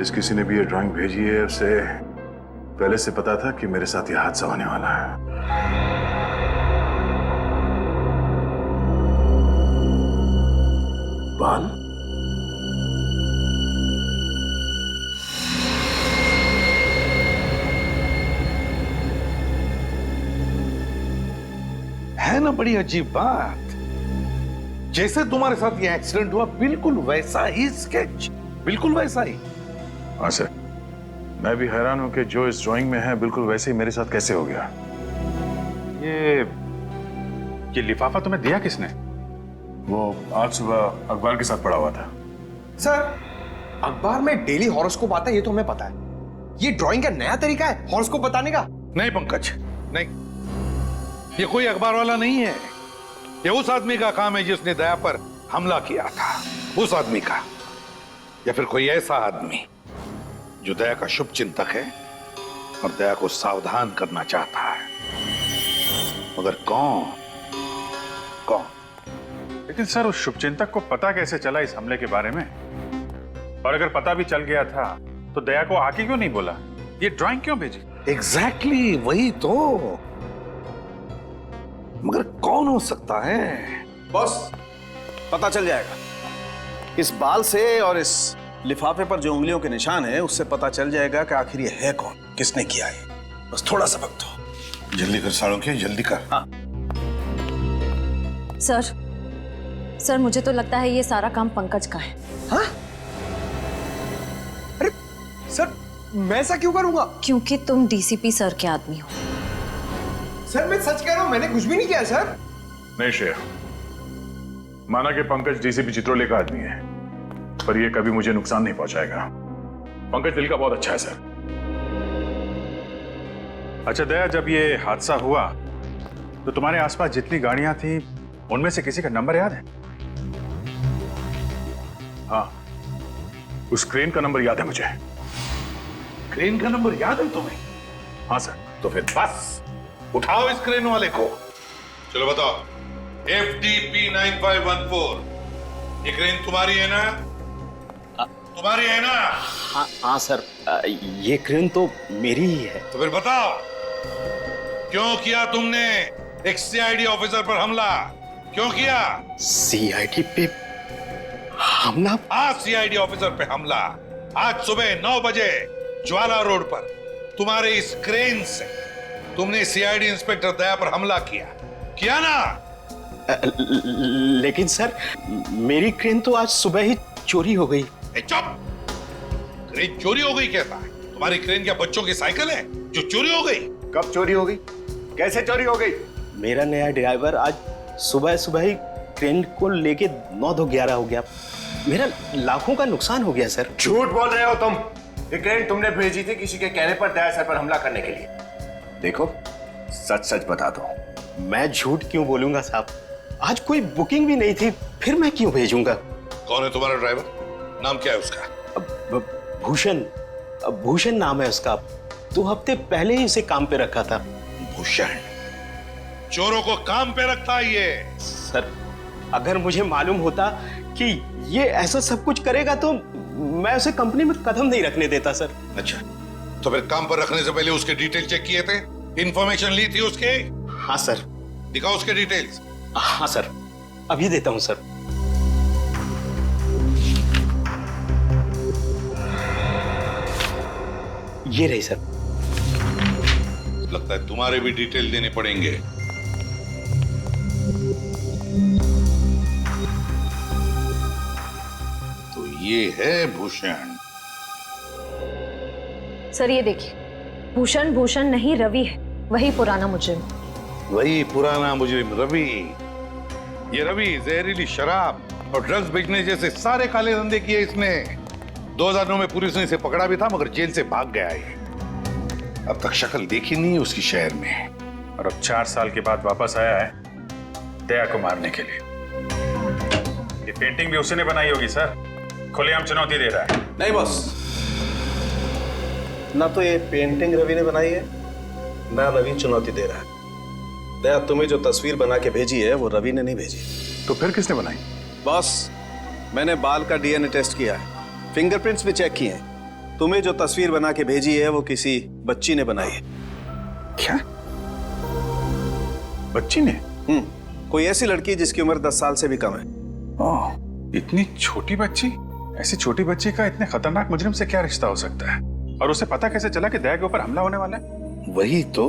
जिस किसी ने भी ये ड्राइंग भेजी है उसे पहले से पता था कि मेरे साथ ये हादसा होने वाला है। बाल है ना बड़ी अजीब बात। जैसे तुम्हारे साथ ये एक्सीडेंट हुआ बिल्कुल वैसा ही स्केच, बिल्कुल वैसा ही। हाँ सर, मैं भी हैरान हूं कि जो इस ड्राइंग में है बिल्कुल वैसे ही मेरे साथ कैसे हो गया। ये लिफाफा तुम्हें दिया किसने? वो आज सुबह अखबार के साथ पड़ा हुआ था। सर, अखबार में डेली हॉरोस्कोप आता है, ये तो हमें पता है। ये ड्राइंग का नया तरीका है हॉरोस्कोप बताने का? नहीं पंकज, नहीं, ये कोई अखबार वाला नहीं है। ये उस आदमी का काम है जिसने दया पर हमला किया था, उस आदमी का। या फिर कोई ऐसा आदमी जो दया का शुभ चिंतक है और दया को सावधान करना चाहता है, मगर कौन? लेकिन सर, उस शुभचिंतक को पता कैसे चला इस हमले के बारे में? और अगर पता भी चल गया था तो दया को आके क्यों नहीं बोला? ये ड्राइंग क्यों भेजी? एग्जैक्टली वही तो। मगर कौन हो सकता है? बॉस, पता चल जाएगा। इस बाल से और इस लिफाफे पर जो उंगलियों के निशान है उससे पता चल जाएगा कि आखिर ये है कौन, किसने किया है। बस थोड़ा सा वक्त दो। जल्दी कर सालों, जल्दी कर। हाँ। सर, मुझे तो लगता है ये सारा काम पंकज का है। हाँ? अरे सर, मैं ऐसा क्यों करूंगा? क्योंकि तुम डीसीपी सर के आदमी हो। सर, मैं सच कह रहा हूं, मैंने कुछ भी नहीं किया सर। नहीं श्रेया, माना कि पंकज डीसीपी चित्रोले का आदमी है, पर यह कभी मुझे नुकसान नहीं पहुंचाएगा। पंकज दिल का बहुत अच्छा है सर। अच्छा दया, जब ये हादसा हुआ तो तुम्हारे आसपास जितनी गाड़ियां थी उनमें से किसी का नंबर याद है? हाँ, उस क्रेन का नंबर याद है मुझे। क्रेन का नंबर याद है तुम्हें? हाँ सर। तो फिर बस उठाओ इस क्रेन वाले को। चलो बताओ, FDP 9514, ये क्रेन तुम्हारी है ना? तुम्हारी है ना? हाँ सर, ये क्रेन तो मेरी ही है। तो फिर बताओ, क्यों किया तुमने एक CID ऑफिसर पर हमला? क्यों किया? CID पे हमला? आज CID ऑफिसर पे हमला, आज सुबह 9 बजे ज्वाला रोड पर तुम्हारे इस क्रेन से तुमने CID इंस्पेक्टर दया पर हमला किया ना? लेकिन सर, मेरी क्रेन तो आज सुबह ही चोरी हो गई। चुप! क्रेन चोरी हो गई कहता है? तुम्हारी क्रेन क्या बच्चों की साइकिल है जो चोरी हो गई? कब चोरी हो गई? कैसे चोरी हो गई? मेरा नया ड्राइवर आज सुबह सुबह ही क्रेन को लेके 9-11 हो गया। मेरा लाखों का नुकसान हो गया सर। झूठ बोल रहे हो तुम। ये क्रेन तुमने भेजी थी किसी के कहने पर दया सर पर हमला करने के लिए। देखो, सच सच बता दो। मैं झूठ क्यों बोलूंगा साहब? आज कोई बुकिंग भी नहीं थी, फिर मैं क्यों भेजूंगा? कौन है तुम्हारा ड्राइवर? नाम क्या है उसका? भूषण नाम है उसका। 2 हफ्ते पहले ही उसे काम पे रखा था। भूषण? चोरों को काम पे रखता है ये? सर, अगर मुझे मालूम होता कि ये ऐसा सब कुछ करेगा तो मैं उसे कंपनी में कदम नहीं रखने देता सर। अच्छा, तो फिर काम पर रखने से पहले उसके डिटेल चेक किए थे? इंफॉर्मेशन ली थी उसके? हाँ सर। दिखाओ उसके डिटेल्स। हाँ सर, अभी देता हूं सर। ये रही सर। लगता है तुम्हारे भी डिटेल देने पड़ेंगे। तो ये है भूषण। सर ये देखिए, भूषण नहीं रवि है, वही पुराना मुजरिम। वही पुराना मुजरिम रवि। ये रवि जहरीली शराब और ड्रग्स बेचने जैसे सारे काले धंधे किए इसने। 2009 में पुलिस ने इसे पकड़ा भी था, मगर जेल से भाग गया है। अब तक शक्ल देखी नहीं उसकी शहर में, और अब 4 साल के बाद वापस आया है दया को मारने के लिए। ये पेंटिंग भी उसी ने बनाई होगी सर, खुलेआम चुनौती दे रहा है। नहीं बॉस, ना तो ये पेंटिंग रवि ने बनाई है, ना रवि चुनौती दे रहा है। दया, तुम्हें जो तस्वीर बना के भेजी है वो रवि ने नहीं भेजी। तो फिर किसने बनाई? बॉस, मैंने बाल का DNA टेस्ट किया है, फिंगरप्रिंट्स भी चेक किए हैं। तुम्हें जो तस्वीर बना के भेजी है वो किसी बच्ची ने बनाई है। क्या? बच्ची ने? कोई ऐसी लड़की जिसकी उम्र 10 साल से भी कम है। ओह, इतनी छोटी बच्ची? ऐसी छोटी बच्ची का इतने खतरनाक मुजरिम से क्या रिश्ता हो सकता है? और उसे पता कैसे चला कि दया के ऊपर हमला होने वाला है? वही तो,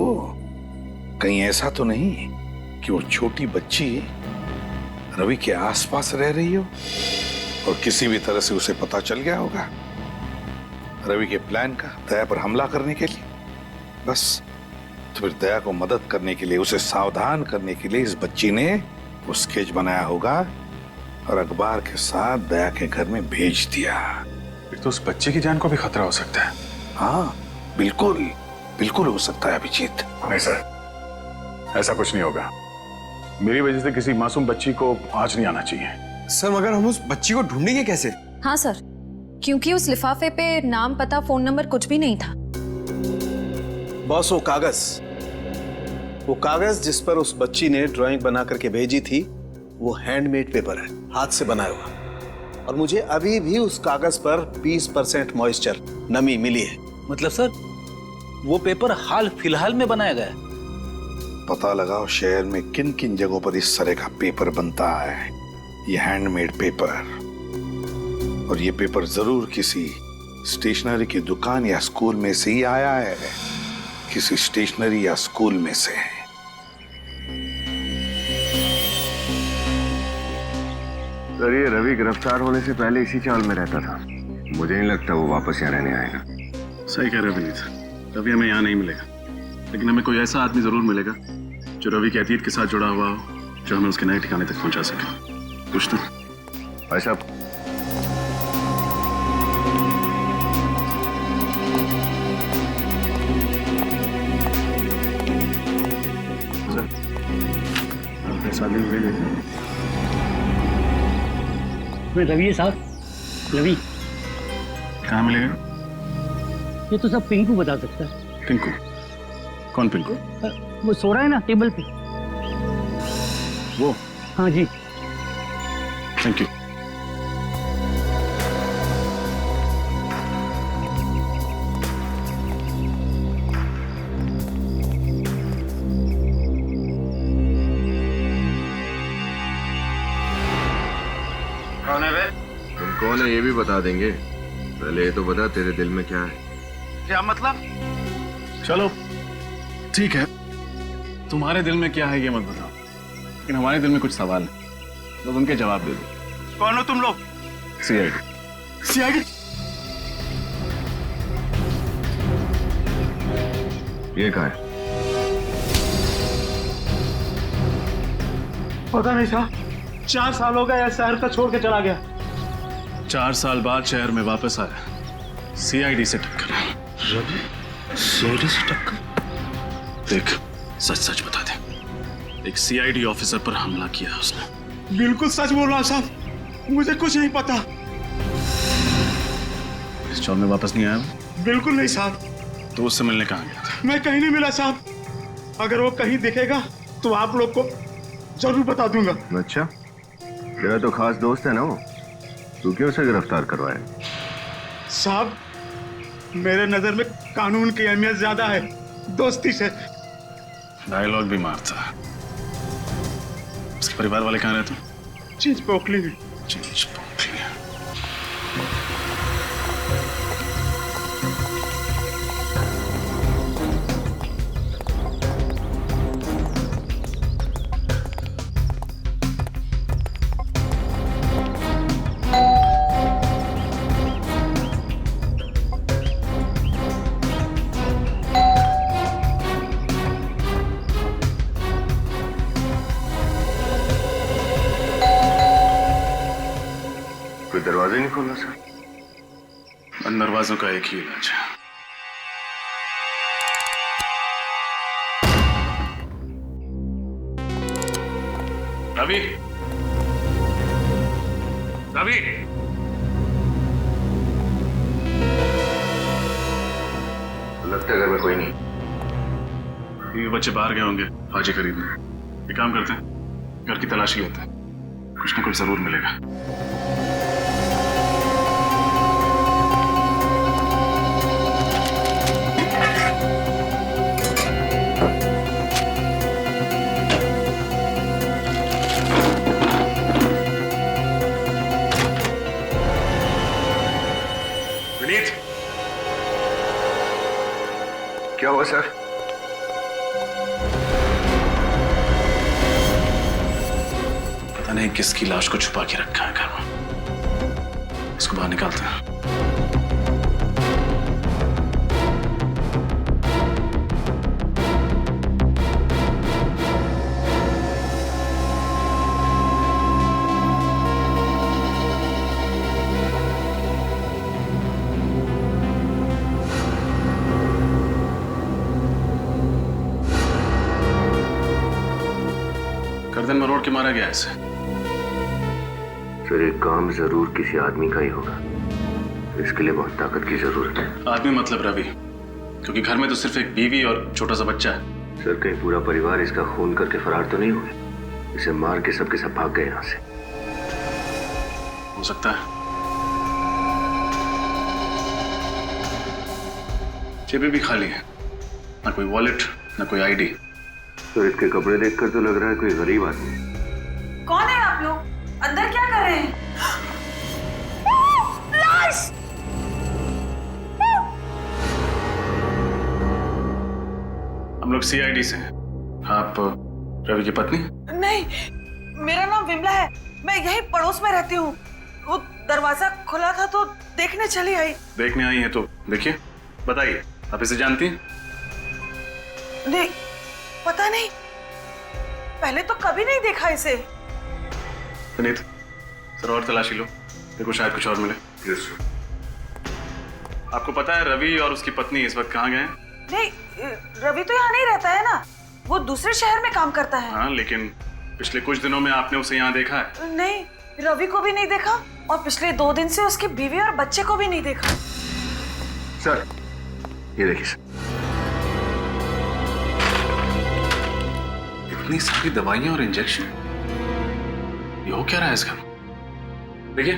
कहीं ऐसा तो नहीं कि वो छोटी बच्ची रवि के आसपास रह रही हो और किसी भी तरह से उसे पता चल गया होगा रवि के प्लान का दया पर हमला करने के लिए। बस तो फिर दया को मदद करने के लिए, उसे सावधान करने के लिए इस बच्ची ने वो स्केच बनाया होगा और अखबार के साथ दया के घर में भेज दिया। फिर तो उस बच्चे की जान को भी खतरा हो सकता है। हाँ, बिल्कुल बिल्कुल हो सकता है अभिजीत। नहीं सर, ऐसा कुछ नहीं होगा। मेरी वजह से किसी मासूम बच्ची को आज नहीं आना चाहिए। सर मगर हम उस बच्ची को ढूंढेंगे कैसे? हाँ सर, क्योंकि उस लिफाफे पे नाम, पता, फोन नंबर कुछ भी नहीं था। बॉस, वो कागज जिस पर उस बच्ची ने ड्राइंग बना करके भेजी थी वो हैंडमेड पेपर है, हाथ से बनाया हुआ। और मुझे अभी भी उस कागज पर 20% मॉइस्चर, नमी मिली है। मतलब सर, वो पेपर हाल फिलहाल में बनाया गया है? पता लगाओ शहर में किन किन जगहों पर इस तरह का पेपर बनता है, ये हैंडमेड पेपर। और ये पेपर जरूर किसी स्टेशनरी की दुकान या स्कूल में से ही आया है, किसी स्टेशनरी या स्कूल में से। सर ये रवि गिरफ्तार होने से पहले इसी चाल में रहता था। मुझे नहीं लगता वो वापस यहाँ रहने आएगा। सही कह रहे हो विनीत, रवि हमें यहाँ नहीं मिलेगा, लेकिन हमें कोई ऐसा आदमी जरूर मिलेगा जो रवि के अतीत के साथ जुड़ा हुआ हो, जो हमें उसके नए ठिकाने तक पहुंचा सके। कुछ तो भाई साहब, रवि साहब, रवि कहाँ मिलेगा? ये तो सब पिंकू बता सकता है। पिंकू? कौन पिंकू? वो सो रहा है ना टेबल पे। वो? हाँ जी। Thank you. कौन है बे? तुम कौन है ये भी बता देंगे। पहले ये तो बता तेरे दिल में क्या है। क्या मतलब? चलो ठीक है, तुम्हारे दिल में क्या है ये मत बताओ, लेकिन हमारे दिल में कुछ सवाल है, तो उनके जवाब दे दो। कौन हो तुम लोग? सीआईडी। सीआईडी? ये कहाँ है? पता नहीं साहब, 4 साल हो गए शहर का छोड़ के चला गया। 4 साल बाद शहर में वापस आया, सीआईडी से टक्कर। रवि सीआईडी से टक्कर? देख, सच सच बता दे, एक सीआईडी ऑफिसर पर हमला किया उसने। बिल्कुल सच बोल रहा साहब, मुझे कुछ नहीं पता। इस चौक में वापस नहीं आया? बिल्कुल नहीं साहब। तो उससे मिलने कहाँ गया था? मैं कहीं नहीं मिला साहब। अगर वो कहीं दिखेगा तो आप लोग को जरूर बता दूंगा। अच्छा, तेरा तो खास दोस्त है ना वो, तू क्यों उसे गिरफ्तार करवाया? साहब, मेरे नजर में कानून की अहमियत ज्यादा है दोस्ती से। डायलॉग भी मारता। उसके परिवार वाले कहाँ रहते हैं? चीज पोखली में। चीज पोखली। दरवाजे नहीं खोलना सर? इन दरवाजों का एक ही इलाज है। रवि, रवि, लगता है घर में कोई नहीं। ये बच्चे बाहर गए होंगे भाजी खरीदने। एक काम करते हैं, घर की तलाशी लेते हैं, कुछ ना कुछ जरूर मिलेगा। पता नहीं किसकी लाश को छुपा के रखा है घर में। इसको बाहर निकालते हैं। गर्दन मरोड़ के मारा गया इसे। सर एक काम जरूर किसी आदमी का ही होगा, इसके लिए बहुत ताकत की जरूरत है। आदमी मतलब रवि, क्योंकि घर में तो सिर्फ एक बीवी और छोटा सा बच्चा है। सर कहीं पूरा परिवार इसका खून करके फरार तो नहीं हुए? इसे मार के सबके सब भाग गए यहाँ से। हो सकता है। जेबें भी खाली है, ना कोई वॉलेट ना कोई आईडी। सर इसके कपड़े देखकर तो लग रहा है कोई गरीब आदमी। कौन है आप लोग? अंदर क्या कर रहे हैं? लाश! हम लोग सीआईडी से हैं। आप रवि की पत्नी? नहीं, मेरा नाम विमला है। मैं यही पड़ोस में रहती हूँ। वो दरवाजा खुला था तो देखने चली आई। देखने आई हैं तो देखिए, बताइए आप इसे जानती हैं? नहीं, पता नहीं, पहले तो कभी नहीं देखा इसे। पुनीत, सर और तलाशी लो, देखो शायद कुछ और मिले। Yes sir. आपको पता है रवि और उसकी पत्नी इस वक्त कहाँ गए हैं? नहीं, रवि तो यहाँ नहीं रहता है ना, वो दूसरे शहर में काम करता है। हाँ, लेकिन पिछले कुछ दिनों में आपने उसे यहाँ देखा है? नहीं, रवि को भी नहीं देखा और पिछले 2 दिन से उसकी बीवी और बच्चे को भी नहीं देखा। सर ये देखिए सर, इतनी सारी दवाइयां और इंजेक्शन, ये हो क्या रहा है इसका? देखिए,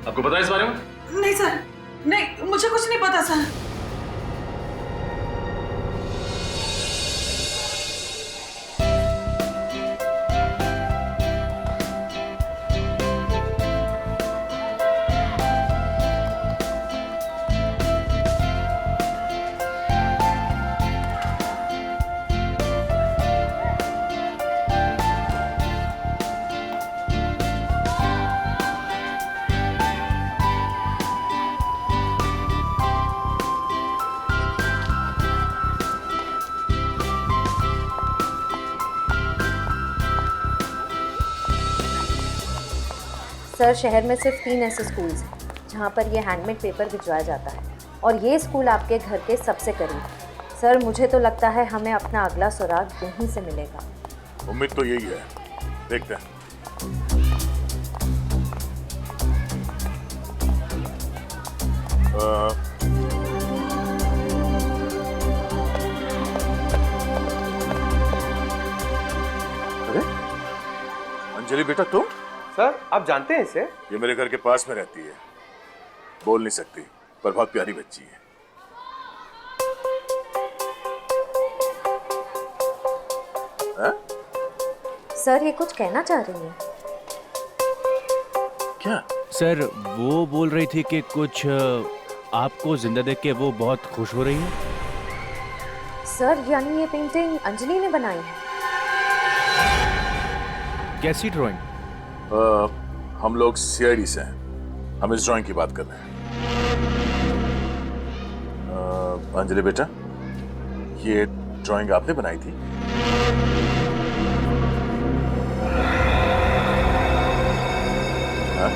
आपको पता है इस बारे में? नहीं सर, नहीं, मुझे कुछ नहीं पता सर। सर, शहर में सिर्फ 3 ऐसे स्कूल्स हैं जहाँ पर ये हैंडमेड पेपर भिजवाया जाता है और ये स्कूल आपके घर के सबसे करीब है। सर, मुझे तो लगता है हमें अपना अगला सुराग यहीं से मिलेगा। उम्मीद तो यही है, देखते हैं। अरे अंजलि बेटा, तुम? सर आप जानते हैं इसे? ये मेरे घर के पास में रहती है, बोल नहीं सकती पर बहुत प्यारी बच्ची है। हा? सर, ये कुछ कहना चाह रही है। क्या? सर वो बोल रही थी कि कुछ आपको जिंदा देख के वो बहुत खुश हो रही है। सर, यानी ये पेंटिंग अंजलि ने बनाई है? कैसी ड्राइंग? हम लोग सीआईडी से हैं, हम इस ड्राइंग की बात कर रहे हैं। अंजलि बेटा, ये ड्राइंग आपने बनाई थी? हाँ?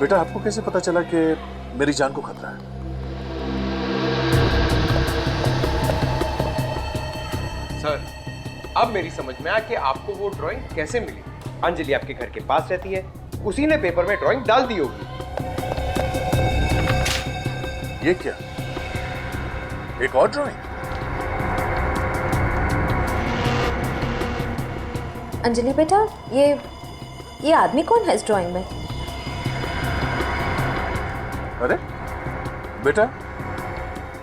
बेटा, आपको कैसे पता चला कि मेरी जान को खतरा है? सर अब मेरी समझ में आया कि आपको वो ड्राइंग कैसे मिली। अंजलि आपके घर के पास रहती है, उसी ने पेपर में ड्राइंग डाल दी होगी। ये क्या, एक और ड्राइंग? अंजलि बेटा, ये आदमी कौन है इस ड्राइंग में? अरे बेटा,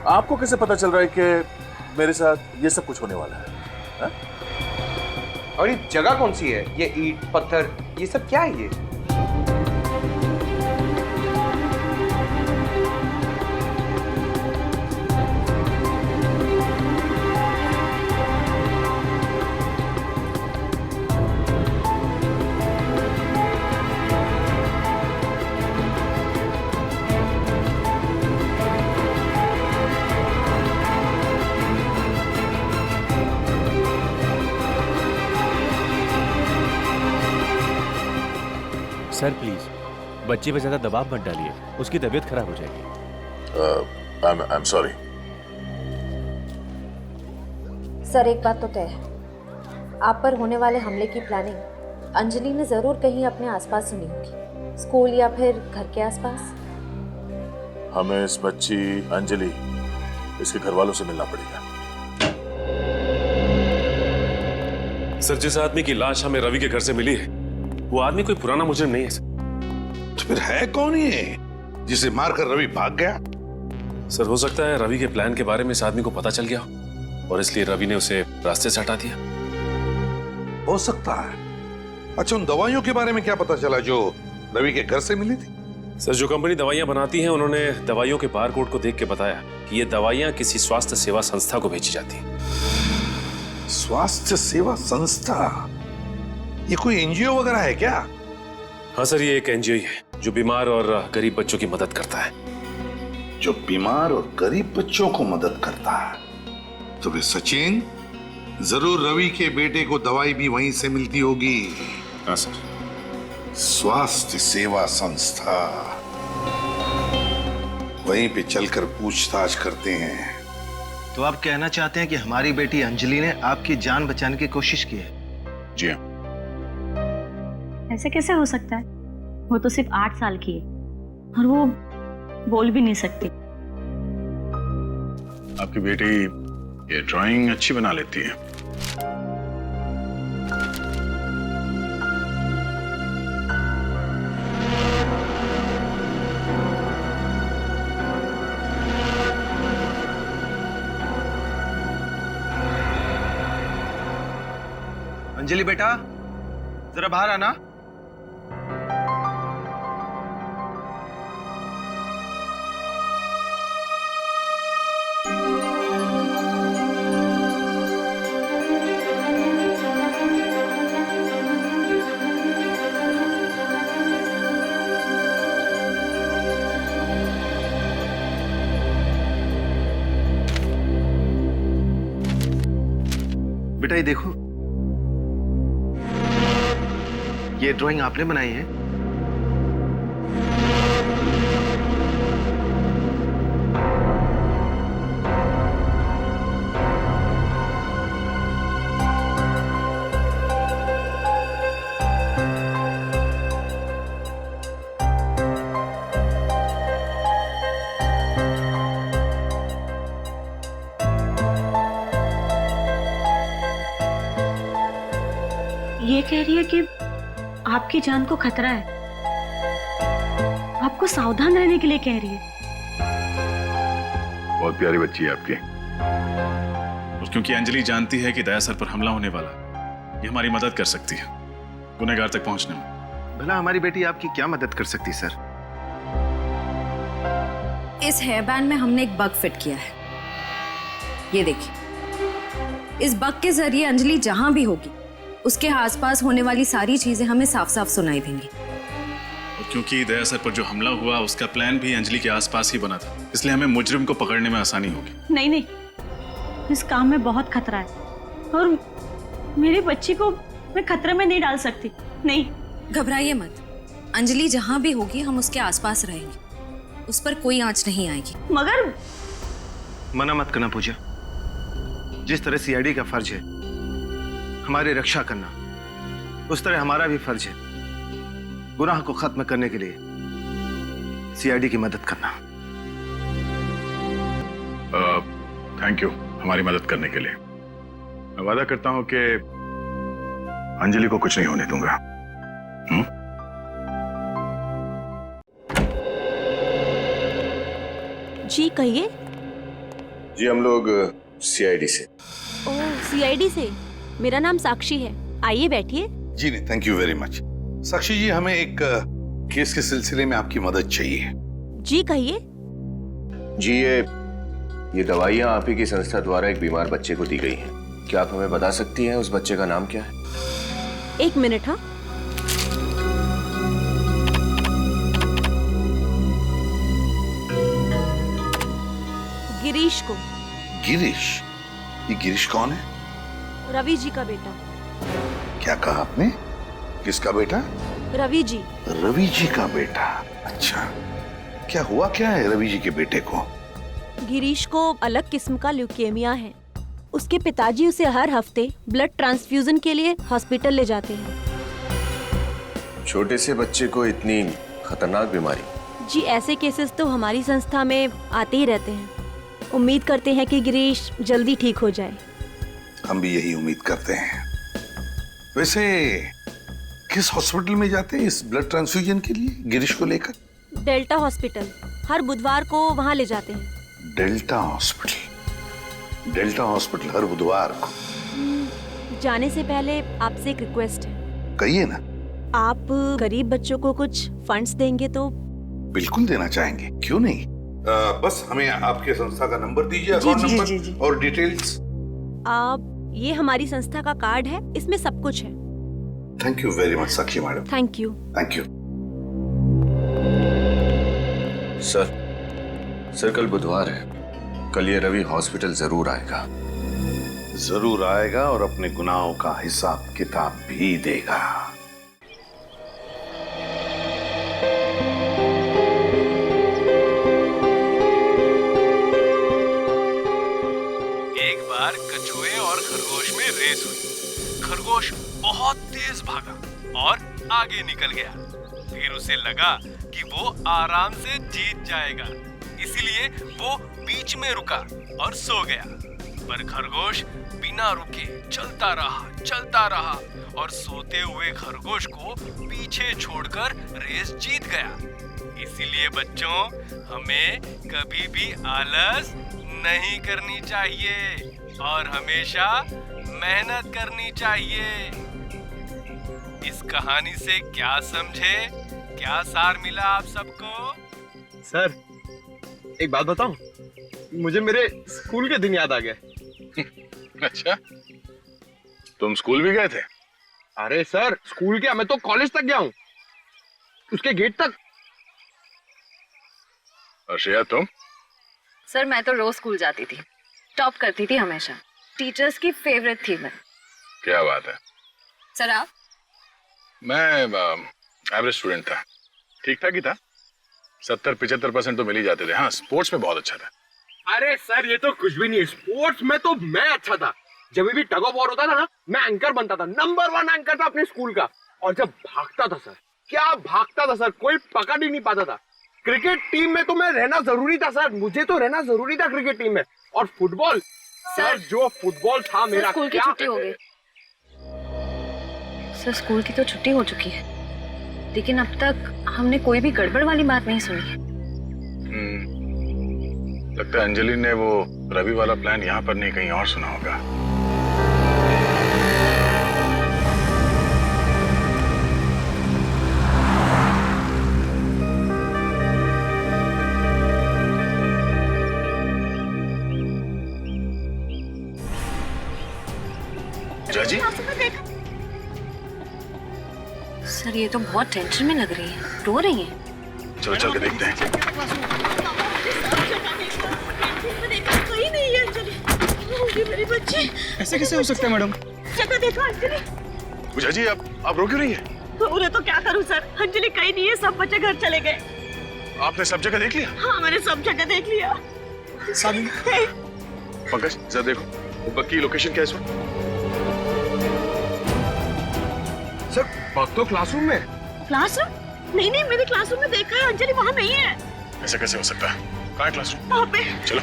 आपको कैसे पता चल रहा है कि मेरे साथ ये सब कुछ होने वाला है? हा? और ये जगह कौन सी है? ये ईंट पत्थर ये सब क्या है? ये सर प्लीज बच्चे पे ज्यादा दबाव मत डालिए, उसकी तबीयत खराब हो जाएगी। I am sorry. सर एक बात तो तय है, आप पर होने वाले हमले की प्लानिंग अंजलि ने जरूर कहीं अपने आसपास सुनी होगी, स्कूल या फिर घर के आसपास। हमें इस बच्ची अंजलि इसके घर वालों से मिलना पड़ेगा। सर जिस आदमी की लाश हमें रवि के घर से मिली है वो आदमी कोई पुराना मुजरिम नहीं है सर। तो फिर है कौन ये जिसे मारकर रवि भाग गया? सर हो सकता है रवि के प्लान के बारे में इस आदमी को पता चल गया हो और इसलिए रवि ने उसे रास्ते से हटा दिया। हो सकता है। अच्छा उन दवाइयों के बारे में क्या पता चला जो रवि के घर से मिली थी? सर जो कंपनी दवाइयां बनाती है उन्होंने दवाइयों के बारकोड को देख के बताया कि ये दवाइयां किसी स्वास्थ्य सेवा संस्था को भेजी जाती हैं। स्वास्थ्य सेवा संस्था? ये कोई एनजीओ वगैरह है क्या? हाँ सर ये एक एनजीओ है जो बीमार और गरीब बच्चों की मदद करता है। जो बीमार और गरीब बच्चों को मदद करता है। तो फिर सचिन जरूर रवि के बेटे को दवाई भी वहीं से मिलती होगी। हाँ सर। स्वास्थ्य सेवा संस्था, वहीं पे चलकर पूछताछ करते हैं। तो आप कहना चाहते हैं कि हमारी बेटी अंजलि ने आपकी जान बचाने की कोशिश की है? जी हाँ। ऐसे कैसे हो सकता है? वो तो सिर्फ 8 साल की है और वो बोल भी नहीं सकती। आपकी बेटी ये ड्राइंग अच्छी बना लेती है। अंजलि बेटा जरा बाहर आना। बेटा ये देखो, ये ड्राइंग आपने बनाई है? ये कह रही है कि आपकी जान को खतरा है, आपको सावधान रहने के लिए कह रही है। बहुत प्यारी बच्ची है आपकी। और क्योंकि अंजलि जानती है कि दया सर पर हमला होने वाला है, ये हमारी मदद कर सकती है गुनहगार तक पहुंचने में। भला हमारी बेटी आपकी क्या मदद कर सकती सर? इस हेयर बैंड में हमने एक बग फिट किया है, ये देखिए। इस बग के जरिए अंजलि जहां भी होगी उसके आसपास होने वाली सारी चीजें हमें साफ साफ सुनाई देंगी। और क्योंकि दया सर पर जो हमला हुआ उसका प्लान भी अंजलि के आसपास ही बना था, इसलिए हमें मुजरिम को पकड़ने में आसानी होगी। नहीं नहीं, इस काम में बहुत खतरा है और मेरी बच्ची को मैं खतरे में नहीं डाल सकती। नहीं, घबराइए मत, अंजलि जहां भी होगी हम उसके आसपास रहेंगे, उस पर कोई आंच नहीं आएगी। मगर मना मत करना पूजा। जिस तरह सीआईडी का फर्ज है हमारी रक्षा करना, उस तरह हमारा भी फर्ज है गुनाह को खत्म करने के लिए सीआईडी की मदद करना। थैंक यू हमारी मदद करने के लिए। मैं वादा करता हूं कि अंजलि को कुछ नहीं होने दूंगा। जी कहिए। जी हम लोग सीआईडी से। ओह सीआईडी से। मेरा नाम साक्षी है, आइए बैठिए। जी नहीं, थैंक यू वेरी मच। साक्षी जी हमें एक केस के सिलसिले में आपकी मदद चाहिए। जी कहिए। जी ये दवाइयाँ आप ही की संस्था द्वारा एक बीमार बच्चे को दी गई हैं। क्या आप हमें बता सकती हैं उस बच्चे का नाम क्या है? 1 मिनट। हाँ गिरीश को। गिरीश? ये गिरीश कौन है? रवि जी का बेटा। क्या कहा आपने? किसका बेटा? रवि जी। रवि जी का बेटा? अच्छा, क्या हुआ क्या है रवि जी के बेटे को? गिरीश को अलग किस्म का ल्यूकेमिया है। उसके पिताजी उसे हर हफ्ते ब्लड ट्रांसफ्यूजन के लिए हॉस्पिटल ले जाते हैं। छोटे से बच्चे को इतनी खतरनाक बीमारी? जी, ऐसे केसेस तो हमारी संस्था में आते ही रहते हैं। उम्मीद करते हैं कि गिरीश जल्दी ठीक हो जाए। हम भी यही उम्मीद करते हैं। वैसे किस हॉस्पिटल में जाते हैं इस ब्लड ट्रांसफ्यूजन के लिए गिरीश को लेकर? डेल्टा हॉस्पिटल, हर बुधवार को वहाँ ले जाते हैं। Delta hospital? डेल्टा हॉस्पिटल हर बुधवार को? जाने से पहले आपसे एक रिक्वेस्ट है। कहिए ना। आप गरीब बच्चों को कुछ फंड्स देंगे तो? बिल्कुल देना चाहेंगे, क्यों नहीं। बस हमें आपके संस्था का नंबर दीजिए, अकाउंट नंबर और डिटेल्स। आप, ये हमारी संस्था का कार्ड है, इसमें सब कुछ है। Thank you very much Sakshi madam. Thank you. Thank you. Sir कल बुधवार है, कल ये रवि हॉस्पिटल जरूर आएगा। जरूर आएगा और अपने गुनाहों का हिसाब किताब भी देगा। एक बार कछुए और खरगोश में रेस हुई। खरगोश बहुत तेज भागा और आगे निकल गया। फिर उसे लगा कि वो आराम से जीत जाएगा, इसलिए वो बीच में रुका और सो गया। पर खरगोश बिना रुके चलता रहा और सोते हुए खरगोश को पीछे छोड़कर रेस जीत गया। इसीलिए बच्चों, हमें कभी भी आलस नहीं करनी चाहिए और हमेशा मेहनत करनी चाहिए। इस कहानी से क्या समझे, क्या सार मिला आप सबको? सर, एक बात बताऊं, मुझे मेरे स्कूल के दिन याद आ गए। अच्छा, तुम स्कूल भी गए थे? अरे सर, स्कूल क्या, मैं तो कॉलेज तक गया हूँ, उसके गेट तक। और श्रेया तुम? सर मैं तो रोज स्कूल जाती थी, टॉप करती थी हमेशा, टीचर्स की फेवरेट थी मैं। क्या बात है। सर आप? मैं एवरेज स्टूडेंट था, ठीक ठाक ही था, 70-75% तो मिल ही जाते थे। हाँ, स्पोर्ट्स में बहुत अच्छा था। अरे सर, ये तो कुछ भी नहीं, स्पोर्ट्स में तो मैं अच्छा था। जब भी टग ऑफ वॉर होता था ना, मैं एंकर बनता था, नंबर 1 एंकर था अपने स्कूल का। और जब भागता था सर, क्या भागता था सर, कोई पकड़ ही नहीं पाता था। क्रिकेट टीम में तो मैं रहना जरूरी था सर, मुझे तो रहना जरूरी था क्रिकेट टीम में। और फुटबॉल सर, जो फुटबॉल था मेरा, स्कूल की छुट्टी हो गई सर, स्कूल की तो छुट्टी हो चुकी है, लेकिन अब तक हमने कोई भी गड़बड़ वाली बात नहीं सुनी। लगता है अंजलि ने वो रवि वाला प्लान यहाँ पर नहीं कहीं और सुना होगा। जी? सर ये तो बहुत टेंशन में लग रही है, रो रही है। चलो चल के देखते हैं। कहीं नहीं है अंजलि, होगी मेरी बच्ची। ऐसे कैसे हो सकता है मैडम? जगह देखो अंजलि। पूजा जी, आप रो क्यों रही है? उन्हें तो क्या करूं सर, अंजलि कहीं नहीं है, सब बच्चे घर चले गए। आपने सब जगह देख लिया? हाँ, मैंने सब जगह देख लिया। पंकज जरा देखो बग की लोकेशन क्या है इस वक्त? सर बग तो क्लासरूम में। क्लासरूम? नहीं, मैंने क्लासरूम में देखा है, अंजलि वहाँ नहीं है। ऐसा कैसे हो सकता है? कहाँ है क्लासरूम? वहाँ पे। चलो।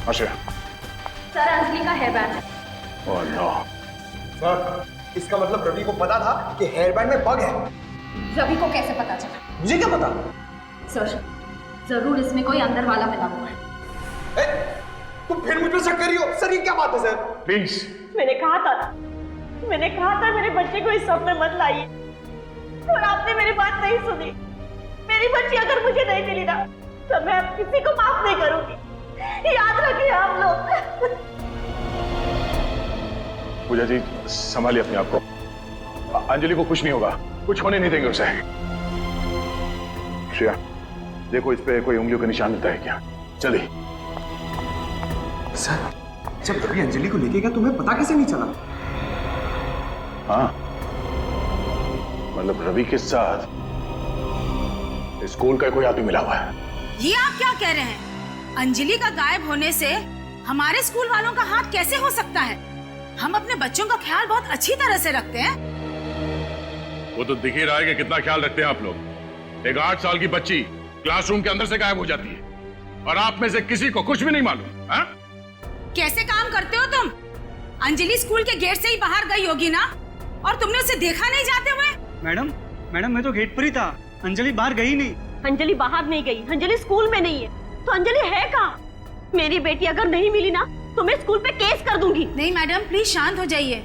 आश्रय। सर अंजलि का हेयर बैंड है। Oh no. सर इसका मतलब रवि को पता था कि हेयर बैंड में बग है। रवि को कैसे पता चला? मुझे क्या पता? सर जरूर इसमें कोई अंदर वाला मिला हुआ है। तुम फिर मुझ पर शक कर रही हो? सर ये क्या बात है सर? प्लीज। मैंने कहा था मेरे बच्चे को इस सब में मत लाइए, और आपने मेरी बात नहीं सुनी। मेरी बच्ची अगर मुझे नहीं मिली ना तो मैं अब किसी को माफ नहीं करूंगी, याद रखिए आप लोग। पूजा जी संभालिए अपने आप को। अंजलि को कुछ नहीं होगा, कुछ होने नहीं देंगे उसे। श्रेया देखो इस पे कोई उंगलियों का निशान मिलता है क्या? जल्दी। सर जब रवि अंजलि को लेके गया तुम्हें पता कैसे नहीं चला? हाँ मतलब रवि के साथ स्कूल का कोई आदमी मिला हुआ है। ये आप क्या कह रहे हैं? अंजलि का गायब होने से हमारे स्कूल वालों का हाथ कैसे हो सकता है? हम अपने बच्चों का ख्याल बहुत अच्छी तरह से रखते हैं। वो तो दिख ही रहा है कि कितना ख्याल रखते हैं आप लोग। एक 8 साल की बच्ची क्लासरूम के अंदर से गायब हो जाती है और आप में से किसी को कुछ भी नहीं मालूम। हाँ? कैसे काम करते हो तुम? अंजलि स्कूल के गेट से ही बाहर गई होगी ना, और तुमने उसे देखा नहीं जाते हुए? मैडम मैं तो गेट पर ही था, अंजलि बाहर गई नहीं। अंजलि बाहर नहीं गई, अंजलि स्कूल में नहीं है, तो अंजलि है कहाँ? मेरी बेटी अगर नहीं मिली ना तो मैं स्कूल पे केस कर दूंगी। नहीं मैडम प्लीज शांत हो जाइए,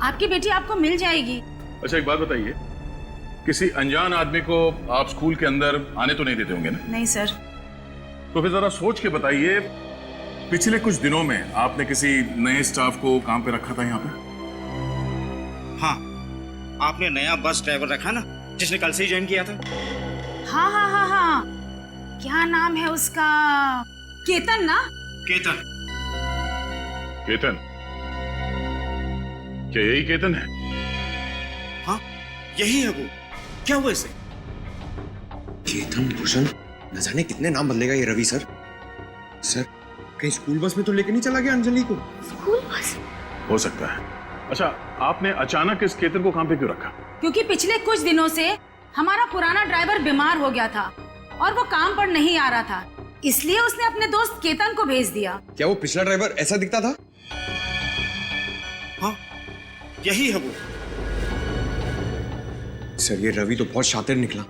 आपकी बेटी आपको मिल जाएगी। अच्छा एक बात बताइए, किसी अनजान आदमी को आप स्कूल के अंदर आने तो नहीं देते होंगे ना? नहीं सर। तो फिर जरा सोच के बताइए, पिछले कुछ दिनों में आपने किसी नए स्टाफ को काम पे रखा था यहाँ पे? हाँ आपने नया बस ड्राइवर रखा ना, जिसने कल से ही ज्वाइन किया था। हाँ हाँ हाँ हाँ, क्या नाम है उसका? केतन ना? केतन। केतन? क्या यही केतन है? हाँ यही है वो। क्या हुआ इसे? केतन भूषण, न जाने कितने नाम बदलेगा ये रवि सर। सर कहीं स्कूल बस में तो लेके नहीं चला गया अंजलि को? School bus? हो सकता है। अच्छा आपने अचानक इस केतन को काम पे क्यों रखा? क्योंकि पिछले कुछ दिनों से हमारा पुराना ड्राइवर बीमार हो गया था और वो काम पर नहीं आ रहा था, इसलिए उसने अपने दोस्त केतन को भेज दिया। क्या वो पिछला ड्राइवर ऐसा दिखता था? हाँ यही है वो। सर ये रवि तो बहुत शातिर निकला,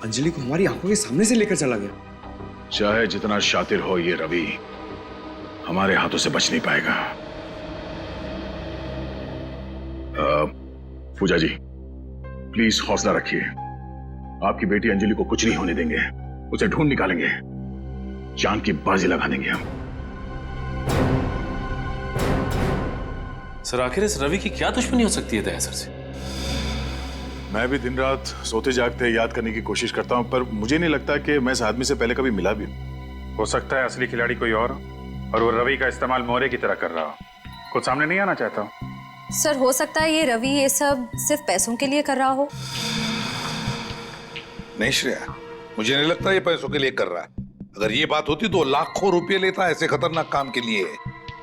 अंजलि को हमारी आंखों के सामने से लेकर चला गया। चाहे जितना शातिर हो ये रवि, हमारे हाथों से बच नहीं पाएगा। पूजा जी प्लीज हौसला रखिए, आपकी बेटी अंजलि को कुछ नहीं होने देंगे, उसे ढूंढ निकालेंगे, जान की बाजी लगा देंगे हम। सर आखिर इस रवि की क्या दुश्मनी हो सकती है दया सर से? मैं भी दिन रात सोते जागते याद करने की कोशिश करता हूं, पर मुझे नहीं लगता कि मैं इस आदमी से पहले कभी मिला भी हूं। हो सकता है असली खिलाड़ी कोई और वो रवि का इस्तेमाल मोहरे की तरह कर रहा हो, कुछ सामने नहीं आना चाहता हूं। सर हो सकता है ये रवि ये सब सिर्फ पैसों के लिए कर रहा हो। नहीं श्रेया, मुझे नहीं लगता ये पैसों के लिए कर रहा है। अगर ये बात होती तो लाखों रुपए लेता ऐसे खतरनाक काम के लिए,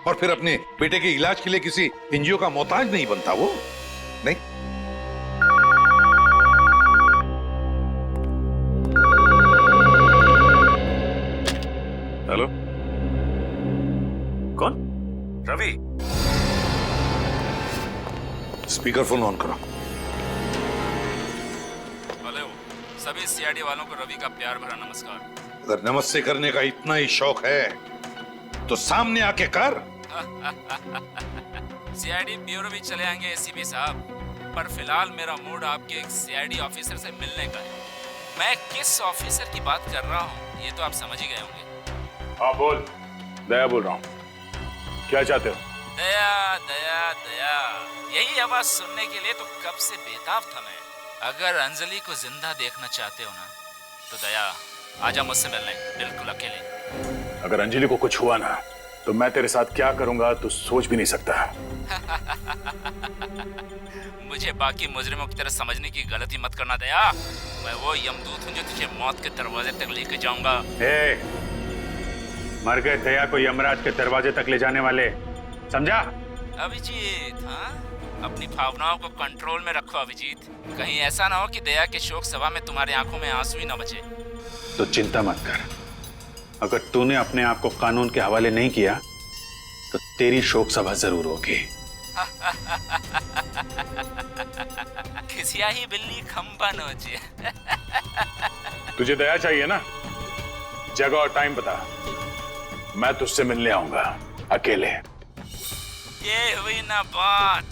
और फिर अपने बेटे के इलाज के लिए किसी एनजीओ का मोहताज नहीं बनता वो। नहीं हेलो कौन? रवि, स्पीकर फोन ऑन करो। हेलो, सभी सीआईडी वालों को रवि का प्यार भरा नमस्कार। अगर नमस्ते करने का इतना ही शौक है तो सामने आके कर। सीआईडी ब्यूरो भी चले आएंगे एसीपी साहब, पर फिलहाल मेरा मूड आपके एक सीआईडी ऑफिसर से मिलने का है। मैं किस ऑफिसर की बात कर रहा हूँ ये तो आप समझ ही गए होंगे। हाँ बोल। दया बोल रहा हूँ, क्या चाहते हो? दया दया दया, यही आवाज सुनने के लिए तो कब से बेताब था मैं। अगर अंजलि को जिंदा देखना चाहते हो ना तो दया आजा मुझसे मिलने, बिल्कुल अकेले। अगर अंजलि को कुछ हुआ ना तो मैं तेरे साथ क्या करूंगा तू सोच भी नहीं सकता। मुझे बाकी मुजरिमों की तरह समझने की गलती मत करना दया। मैं वो यमदूत हूँ जो तुझे मौत के दरवाजे तक लेके जाऊंगा। मर गए दया को यमराज के दरवाजे तक ले जाने वाले, समझा? अभिजीत, हाँ अपनी भावनाओं को कंट्रोल में रखो अभिजीत। कहीं ऐसा ना हो कि दया के शोक सभा में तुम्हारी आंखों में आंसू ही ना बचे। तो चिंता मत कर, अगर तूने अपने आप को कानून के हवाले नहीं किया तो तेरी शोक सभा जरूर होगी। खिसिया ही बिल्ली खंबा नोचे। तुझे दया चाहिए ना? जगह और टाइम बता, मैं तुझसे मिलने आऊंगा अकेले। ये हुई ना बात,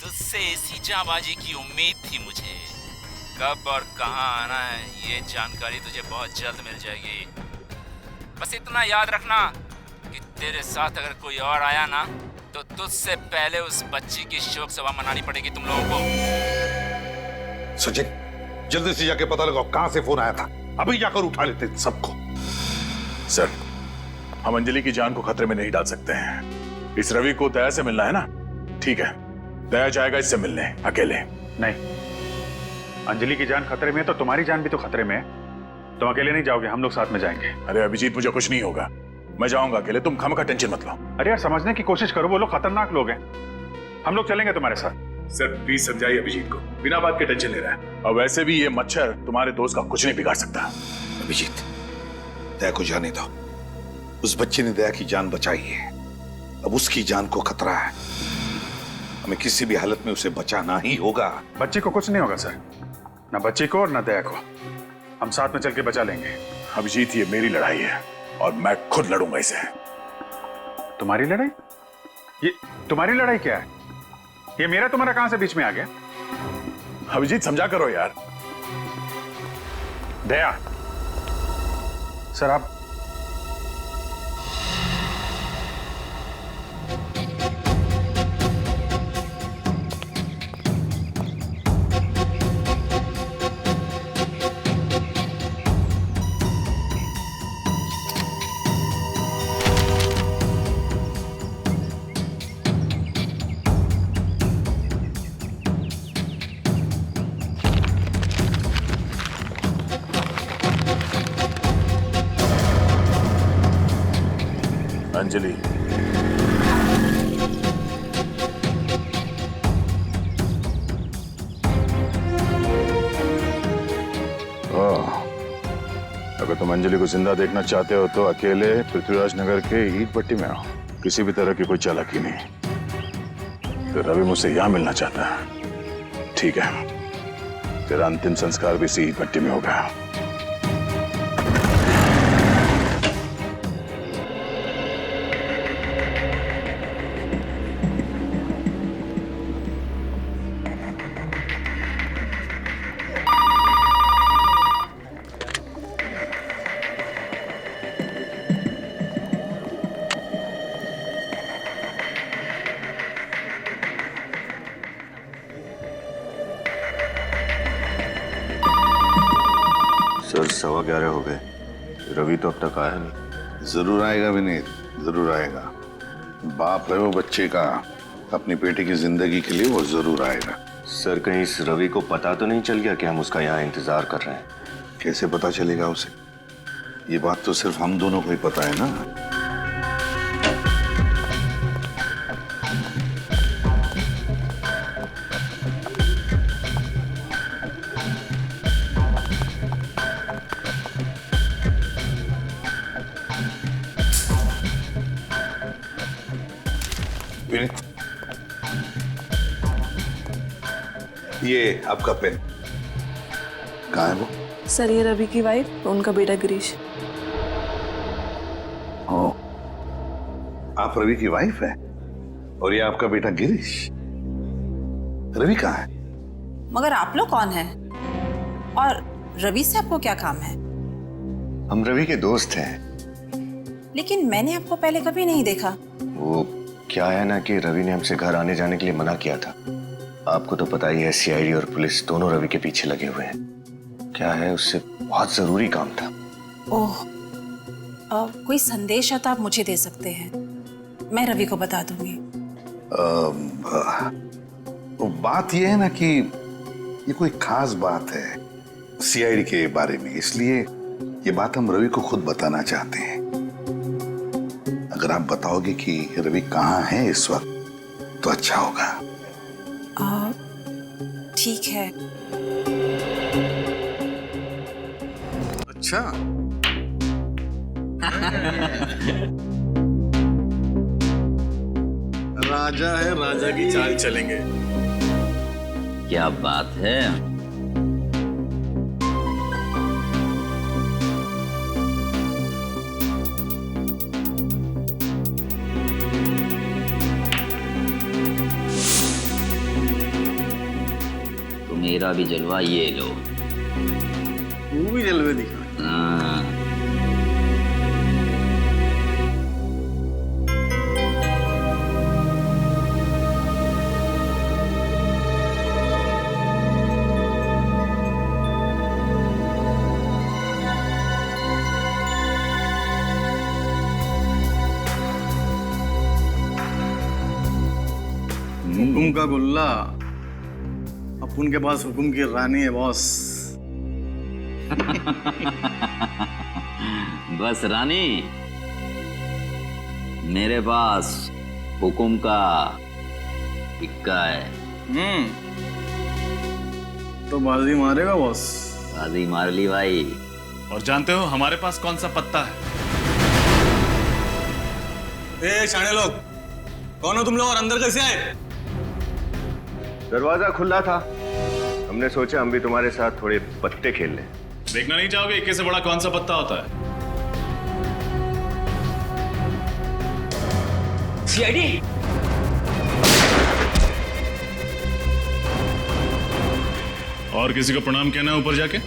तुझसे इसी जाबाजी की उम्मीद थी मुझे। कब और कहां आना है ये जानकारी तुझे बहुत जल्द मिल जाएगी। बस इतना याद रखना कि तेरे साथ अगर कोई और आया ना तो तुझसे पहले उस बच्ची की शोक सभा मनानी पड़ेगी तुम लोगों को। सचिन, जल्दी से जाके पता लगाओ कहां से फोन आया था। अभी जाकर उठा लेते सबको। सर, हम अंजलि की जान को खतरे में नहीं डाल सकते हैं। इस रवि को दया से मिलना है ना? ठीक है, दया जाएगा इससे मिलने अकेले। नहीं, अंजलि की जान खतरे में है तो तुम्हारी जान भी तो खतरे में है। तुम अकेले नहीं जाओगे, हम लोग साथ में जाएंगे। अरे अभिजीत, मुझे कुछ नहीं होगा, मैं जाऊंगा अकेले, तुम खामखा टेंशन मत लो। अरे यार, समझने की कोशिश करो, वो लोग खतरनाक लोग हैं। हम लोग चलेंगे तुम्हारे साथ। सर प्लीज समझाइए अभिजीत को, बिना बात के टेंशन ले रहा है। और वैसे भी ये मच्छर तुम्हारे दोस्त का कुछ नहीं बिगाड़ सकता। अभिजीत, दया को जाने दो। उस बच्चे ने दया की जान बचाई है, अब उसकी जान को खतरा है। हमें किसी भी हालत में उसे बचाना ही होगा। बच्ची को कुछ नहीं होगा सर, ना बच्ची को और ना दया को। हम साथ में चल के बचा लेंगे। अभिजीत, ये मेरी लड़ाई है और मैं खुद लड़ूंगा इसे। तुम्हारी लड़ाई? ये तुम्हारी लड़ाई क्या है? ये मेरा तुम्हारा कहां से बीच में आ गया? अभिजीत समझा करो यार। दया, सर आप अंजलि, अगर तुम अंजलि को जिंदा देखना चाहते हो तो अकेले पृथ्वीराज नगर के ईट भट्टी में आओ। किसी भी तरह की कोई चालाकी नहीं। तो रवि मुझसे यहां मिलना चाहता है, ठीक है, तेरा अंतिम संस्कार भी इसी ईट भट्टी में होगा। सर 11:15 हो गए, रवि तो अब तक आया नहीं। जरूर आएगा विनीत, जरूर आएगा। बाप है वो बच्चे का, अपनी बेटे की जिंदगी के लिए वो जरूर आएगा। सर कहीं इस रवि को पता तो नहीं चल गया कि हम उसका यहाँ इंतजार कर रहे हैं? कैसे पता चलेगा उसे? ये बात तो सिर्फ हम दोनों को ही पता है ना। ये आपका पेन कहाँ है वो? सर ये रवि की वाइफ, उनका बेटा गिरीश। ओ, आप रवि की वाइफ है और ये आपका बेटा गिरीश। रवि कहाँ है? मगर आप लोग कौन हैं? और रवि से आपको क्या काम है? हम रवि के दोस्त हैं। लेकिन मैंने आपको पहले कभी नहीं देखा। वो क्या है ना कि रवि ने हमसे घर आने जाने के लिए मना किया था। आपको तो पता ही है, सीआईडी और पुलिस दोनों रवि के पीछे लगे हुए हैं। क्या है, उससे बहुत जरूरी काम था। ओह, कोई संदेश है तो आप मुझे दे सकते हैं, मैं रवि को बता दूंगी। बात यह है ना कि ये कोई खास बात है सीआईडी के बारे में, इसलिए ये बात हम रवि को खुद बताना चाहते हैं। अगर आप बताओगे कि रवि कहाँ है इस वक्त तो अच्छा होगा। ठीक है। अच्छा राजा है, राजा की चाल चलेंगे। क्या बात है। तो मेरा भी जलवा ये लो। तू भी जलवे दिखा। हाँ। हुकुम का गुल्ला, अपुन के पास हुकुम की रानी है बॉस। बस रानी, मेरे पास हुकुम का इक्का है। तो बाजी मारेगा बॉस? बाजी मार ली भाई। और जानते हो हमारे पास कौन सा पत्ता है? ए शाणे लोग, कौन हो तुम लोग और अंदर कैसे आए? दरवाजा खुला था, हमने सोचा हम भी तुम्हारे साथ थोड़े पत्ते खेल लें। देखना नहीं चाहोगे इक्के से बड़ा कौन सा पत्ता होता है? सीआईडी। और किसी को प्रणाम कहना है ऊपर जाके?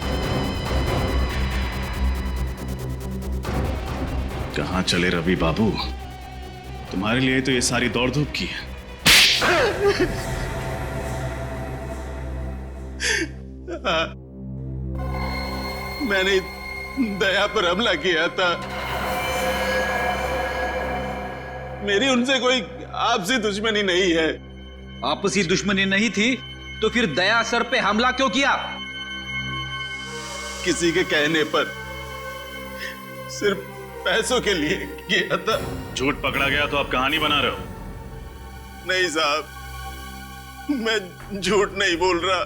कहां चले रवि बाबू? तुम्हारे लिए तो ये सारी दौड़ धूप की है। मैंने दया पर हमला किया था। मेरी उनसे कोई आपसी दुश्मनी नहीं है। आपसी दुश्मनी नहीं थी तो फिर दया सर पे हमला क्यों किया? किसी के कहने पर, सिर्फ पैसों के लिए किया था। झूठ पकड़ा गया तो आप कहानी बना रहे हो? नहीं साहब, मैं झूठ नहीं बोल रहा।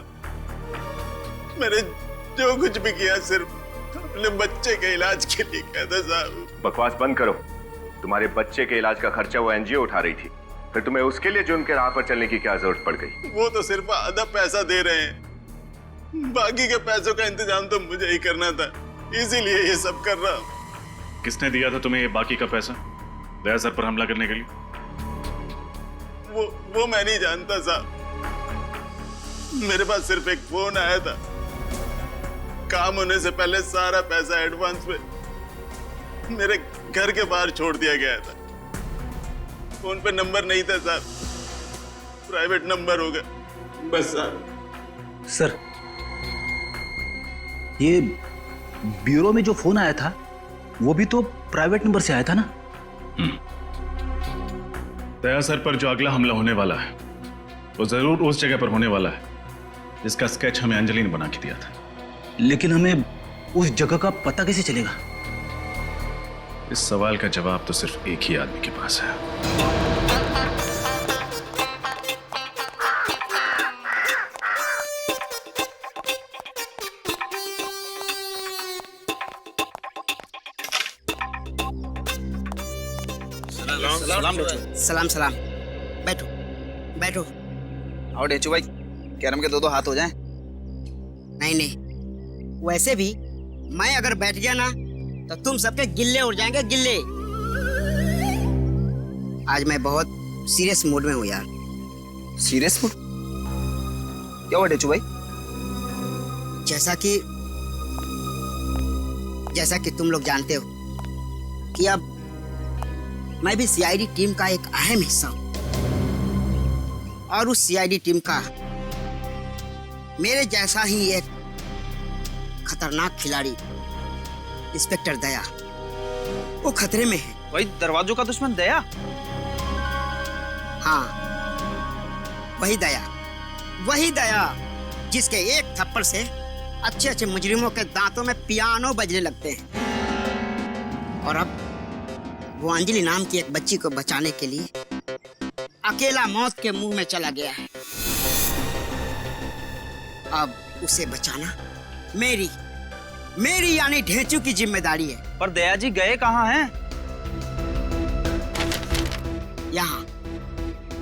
मैंने जो कुछ भी किया सिर्फ अपने बच्चे के इलाज के लिए किया था साहब। बकवास बंद करो। तुम्हारे बच्चे के इलाज का खर्चा वो एनजीओ उठा रही थी, फिर तुम्हें उसके लिए जुर्म के राह पर चलने की क्या जरूरत पड़ गई? वो तो सिर्फ आधा पैसा दे रहे हैं, बाकी के पैसों का इंतजाम तो मुझे ही करना था, इसीलिए ये सब कर रहा हूं। किसने दिया था तुम्हें ये बाकी का पैसा दया सर पर हमला करने के लिए? वो मैं नहीं जानता साहब। मेरे पास सिर्फ एक फोन आया था, काम होने से पहले सारा पैसा एडवांस में मेरे घर के बाहर छोड़ दिया गया था। फोन पे नंबर नहीं था साहब, प्राइवेट नंबर होगा बस साहब। सर, ये ब्यूरो में जो फोन आया था वो भी तो प्राइवेट नंबर से आया था ना? दया सर पर जो अगला हमला होने वाला है वो जरूर उस जगह पर होने वाला है जिसका स्केच हमें अंजलि ने बना के दिया था। लेकिन हमें उस जगह का पता कैसे चलेगा? इस सवाल का जवाब तो सिर्फ एक ही आदमी के पास है। सलाम सलाम। बैठो बैठो। और डेचू भाई, कैरम के दो हाथ हो जाएं। नहीं नहीं, वैसे भी मैं अगर बैठ गया ना तो तुम सबके गिल्ले उड़ जाएंगे, गिल्ले। आज मैं बहुत सीरियस मूड में हूँ यार। Serious mood? क्या हुआ डेचू भाई? जैसा कि तुम लोग जानते हो कि अब मैं भी सीआईडी टीम का एक अहम हिस्सा हूं, और उस सीआईडी टीम का मेरे जैसा ही एक खतरनाक खिलाड़ी इंस्पेक्टर दया, वो खतरे में है। भाई, दरवाजों का दुश्मन दया? हाँ, वही दया जिसके एक थप्पड़ से अच्छे अच्छे मुजरिमों के दांतों में पियानो बजने लगते हैं। और अब वो अंजलि नाम की एक बच्ची को बचाने के लिए अकेला मौत के मुंह में चला गया है। अब उसे बचाना मेरी यानी ढेंचू की जिम्मेदारी है। पर दया जी गए कहाँ हैं?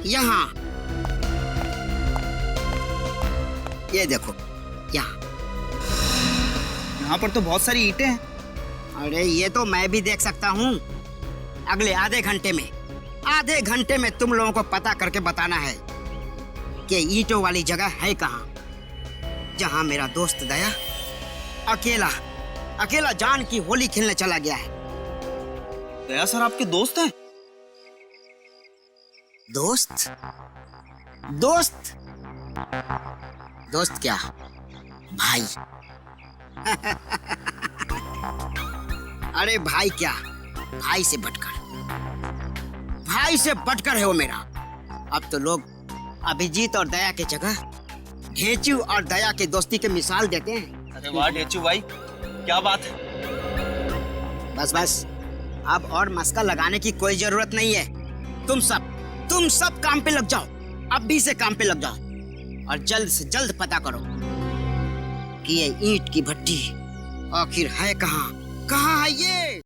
यहाँ, ये देखो यहाँ। यहाँ पर तो बहुत सारी ईंटें हैं। अरे ये तो मैं भी देख सकता हूँ। अगले आधे घंटे में तुम लोगों को पता करके बताना है कि ईंटों वाली जगह है कहाँ, जहाँ मेरा दोस्त दया अकेला जान की होली खेलने चला गया है। दया सर आपके दोस्त हैं? दोस्त क्या भाई? अरे भाई क्या, भाई से बढ़कर है वो मेरा। अब तो लोग अभिजीत और दया की जगह ढेंचू और दया की दोस्ती की मिसाल देते हैं। अरे वाह ढेंचू भाई, क्या बात है। बस अब और मस्का लगाने की कोई जरूरत नहीं है। तुम सब काम पे लग जाओ, अभी से काम पे लग जाओ और जल्द से जल्द पता करो कि ये ईंट की भट्टी आखिर है कहाँ है ये।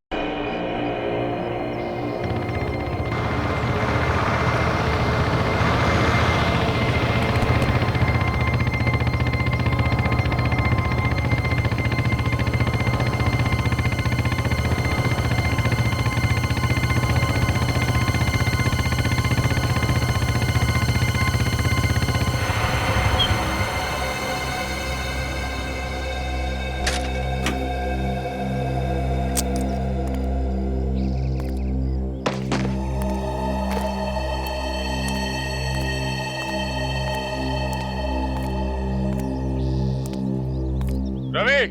रवि,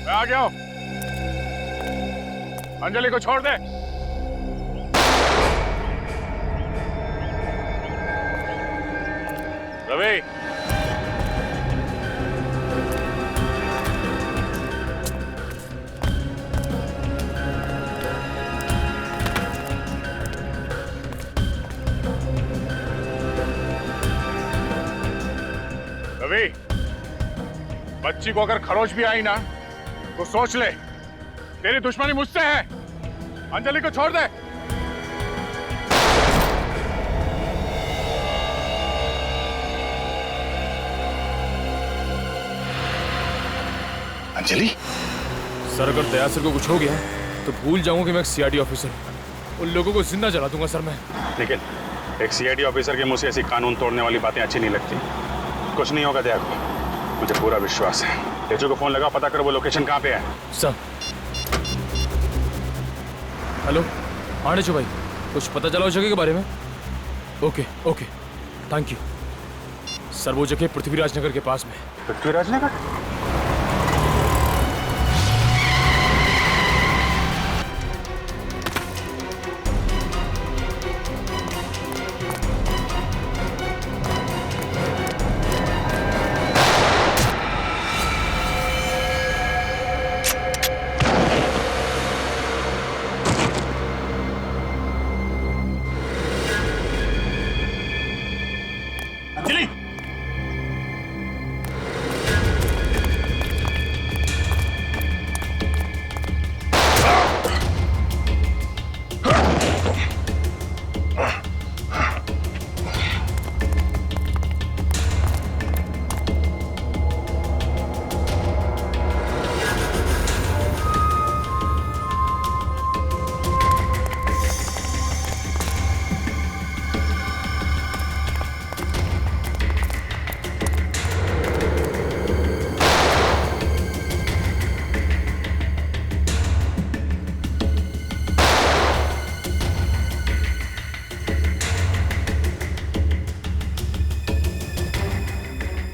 मैं आ गया हूं। अंजलि को छोड़ दे। रवि, रवि, बच्ची को अगर खरोच भी आई ना तो सोच ले, तेरी दुश्मनी मुझसे है। अंजलि को छोड़ दे। अंजलि? सर अगर दया सर को कुछ हो गया तो भूल जाऊंगा कि मैं एक सीआईडी ऑफिसर हूं। उन लोगों को जिंदा जला दूंगा सर मैं। लेकिन एक सीआईडी ऑफिसर के मुंह से ऐसी कानून तोड़ने वाली बातें अच्छी नहीं लगती। कुछ नहीं होगा दया को, मुझे पूरा विश्वास है। तेजू को फोन लगा, पता करो वो लोकेशन कहाँ पे है। सर हेलो, हाँ ढेंचू भाई, कुछ पता चला उस जगह के बारे में? Okay thank you sir. वो जगह पृथ्वीराज नगर के पास में। पृथ्वीराज नगर?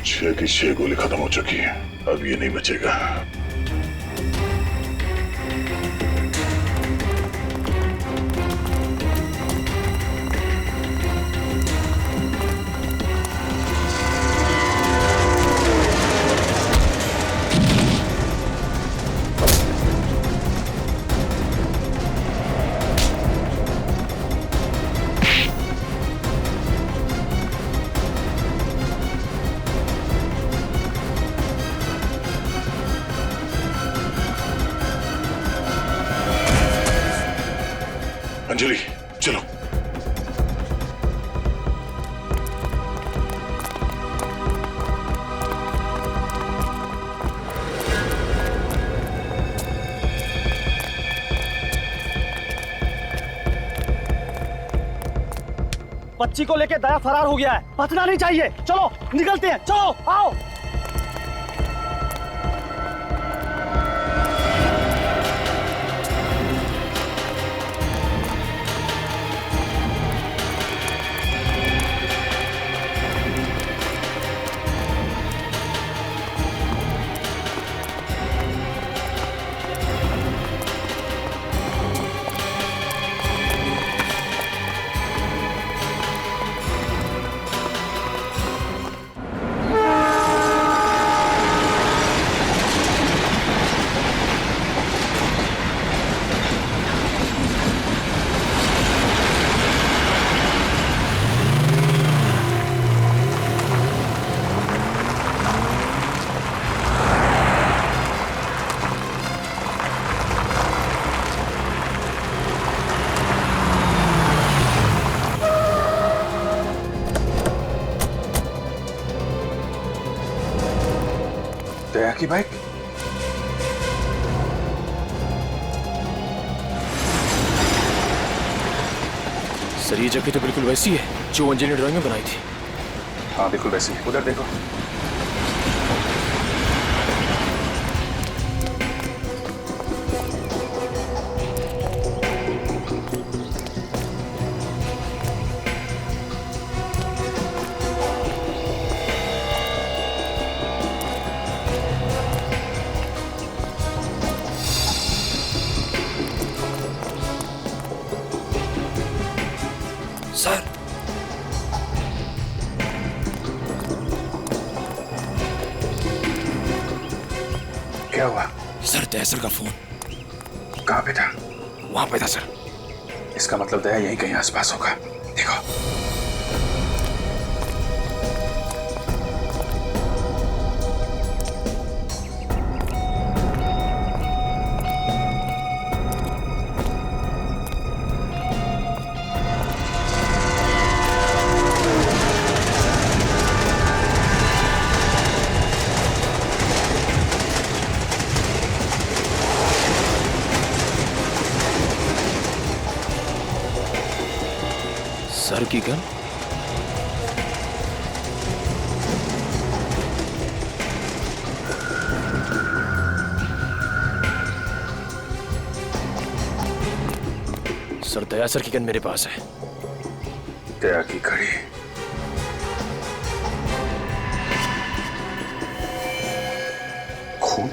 छह की 6 गोली खत्म हो चुकी है, अब ये नहीं बचेगा। अंजलि चलो। बच्ची को लेके दया फरार हो गया है, बचना नहीं चाहिए। चलो निकलते हैं, चलो आओ। दया की बाइक? सर ये जगह तो बिल्कुल वैसी है जो अंजलि ने ड्राइंग में बनाई थी। हाँ बिल्कुल वैसी है, उधर देखो। सर क्या हुआ? सर दया सर का फोन। कहाँ पे था? वहां पे था सर। इसका मतलब दया यहीं कहीं आसपास होगा। देखो। सर की गन? सर दया सर की गन मेरे पास है। दया की घड़ी। खून?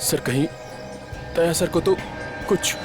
सर कहीं दया सर को तो कुछ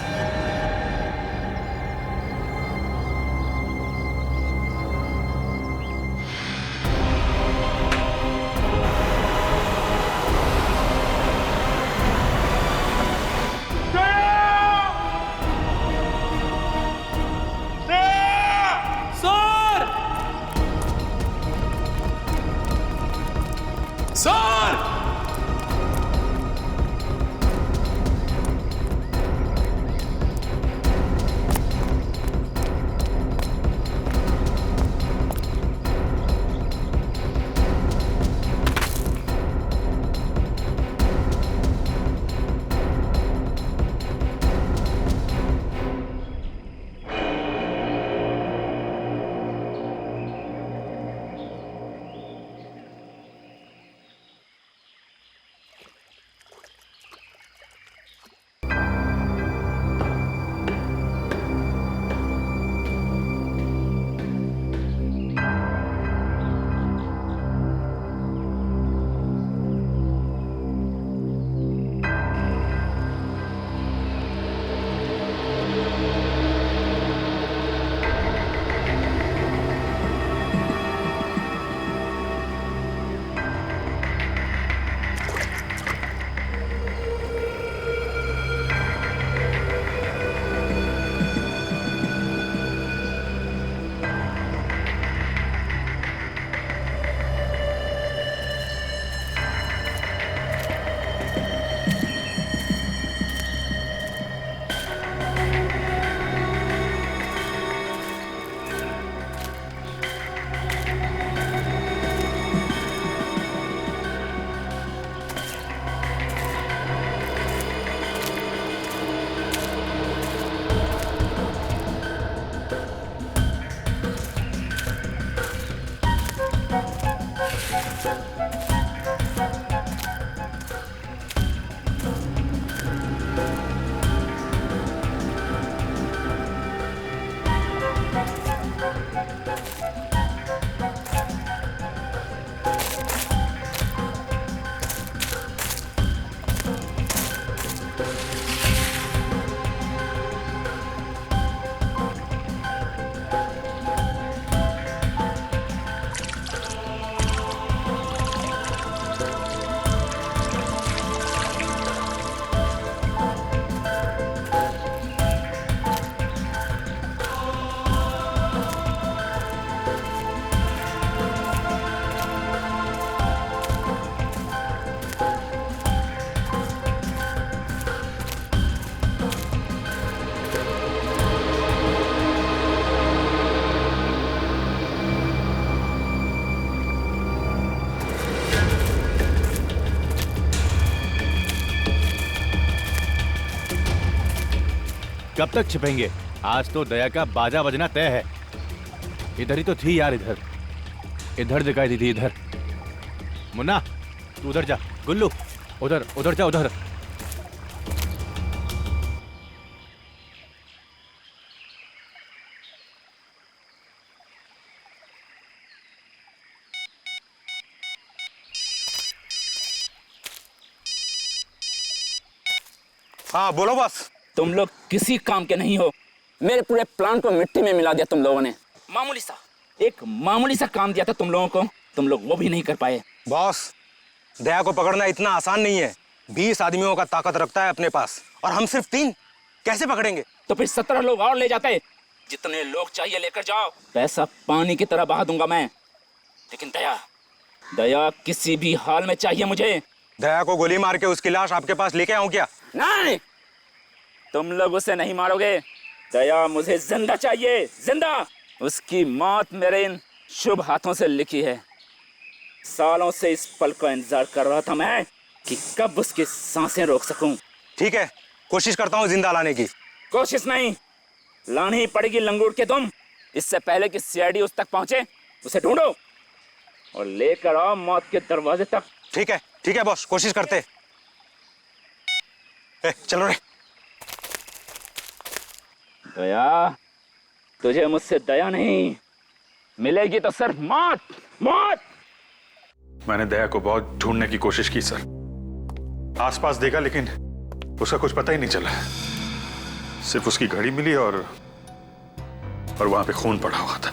कब तक छिपेंगे? आज तो दया का बाजा बजना तय है। इधर ही तो थी यार, इधर दिखाई दी थी, इधर। मुन्ना तू उधर जा, गुल्लू उधर उधर जा, उधर। हाँ बोलो बस। तुम लोग किसी काम के नहीं हो। मेरे पूरे प्लान को मिट्टी में मिला दिया तुम लोगों ने। एक मामूली सा काम दिया था तुम लोगों को, तुम लोग वो भी नहीं कर पाए। बॉस, दया को पकड़ना इतना आसान नहीं है। 20 आदमियों का ताकत रखता है अपने पास और हम सिर्फ 3, कैसे पकड़ेंगे? तो फिर 17 लोग और ले जाते। जितने लोग चाहिए लेकर जाओ, पैसा पानी की तरह बहा दूंगा मैं। लेकिन दया किसी भी हाल में चाहिए मुझे। दया को गोली मार के उसकी लाश आपके पास लेके आऊं क्या? नहीं, तुम लोग उसे नहीं मारोगे। दया मुझे जिंदा चाहिए, जिंदा। उसकी मौत मेरे इन शुभ हाथों से लिखी है। सालों से इस पल का इंतजार कर रहा था मैं कि कब उसकी सांसें रोक सकूं। ठीक है, कोशिश करता हूं जिंदा लाने की। कोशिश नहीं, लानी ही पड़ेगी लंगूट के तुम। इससे पहले कि सीआईडी उस तक पहुंचे, उसे ढूंढो और लेकर आओ मौत के दरवाजे तक। ठीक है बॉस, कोशिश करते। चलो रे। दया, तुझे मुझसे दया नहीं मिलेगी तो सिर्फ मौत, मौत। मैंने दया को बहुत ढूंढने की कोशिश की सर। आसपास देखा लेकिन उसका कुछ पता ही नहीं चला। सिर्फ उसकी घड़ी मिली और वहां पे खून पड़ा हुआ था।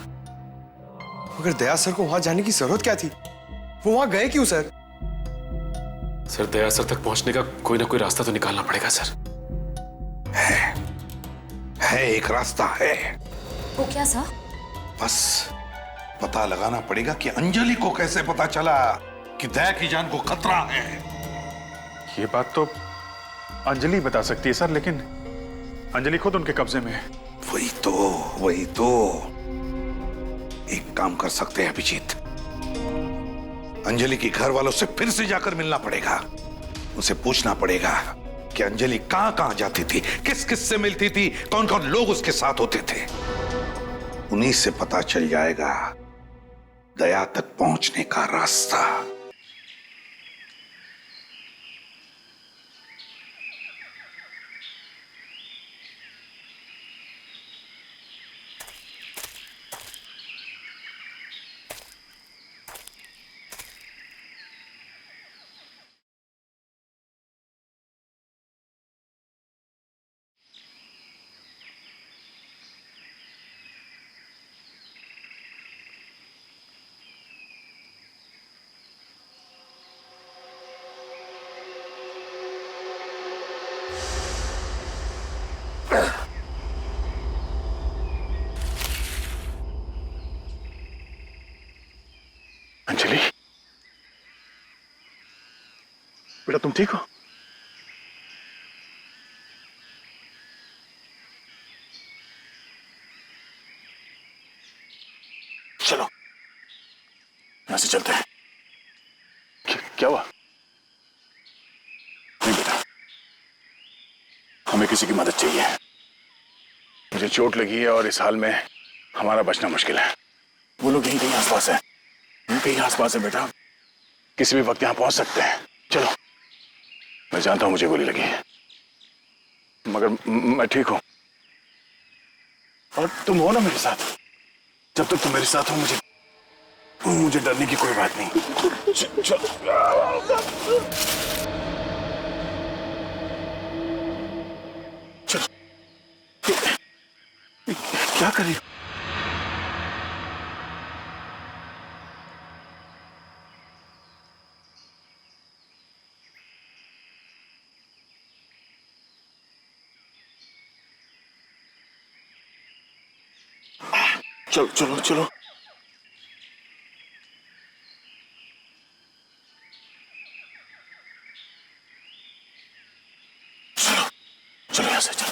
मगर दया सर को वहां जाने की जरूरत क्या थी? वो वहां गए क्यों सर? सर, दया सर तक पहुंचने का कोई ना कोई रास्ता तो निकालना पड़ेगा सर। है एक रास्ता है। वो क्या सर? बस पता लगाना पड़ेगा कि अंजलि को कैसे पता चला कि दया की जान को खतरा है। ये बात तो अंजलि बता सकती है सर, लेकिन अंजलि खुद उनके कब्जे में है। वही तो एक काम कर सकते हैं अभिजीत। अंजलि के घर वालों से फिर से जाकर मिलना पड़ेगा। उसे पूछना पड़ेगा कि अंजलि कहां जाती थी, किस किस से मिलती थी, कौन कौन लोग उसके साथ होते थे। उन्हीं से पता चल जाएगा दया तक पहुंचने का रास्ता। अंजलि, बेटा तुम ठीक हो? चलो यहां से चलते हैं। क्या हुआ? नहीं बेटा, हमें किसी की मदद चाहिए। मुझे चोट लगी है और इस हाल में हमारा बचना मुश्किल है। वो लोग यहीं कहीं आसपास है, कहीं आसपास है बेटा। किसी भी वक्त यहां पहुंच सकते हैं। चलो, मैं जानता हूं मुझे गोली लगी है, मगर मैं ठीक हूं और तुम हो ना मेरे साथ। जब तक तुम मेरे साथ हो मुझे डरने की कोई बात नहीं। चल क्या कर रही हो? चलो चलो चलो। चलो चलो यहां से चलो।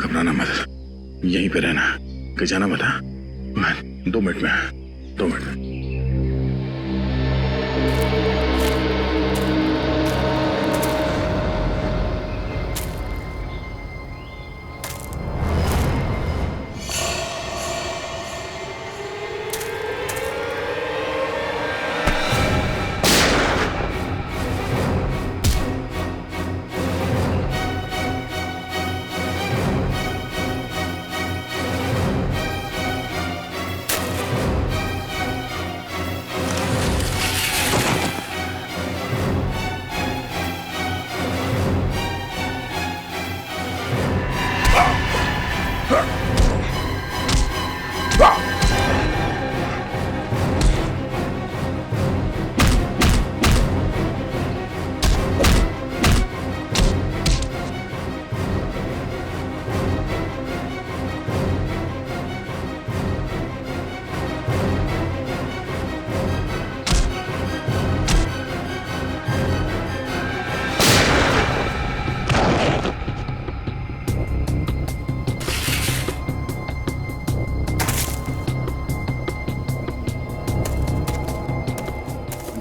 घबराना मत, यहीं पे रहना, कहीं जाना मत। मैं 2 मिनट में 2 मिनट में।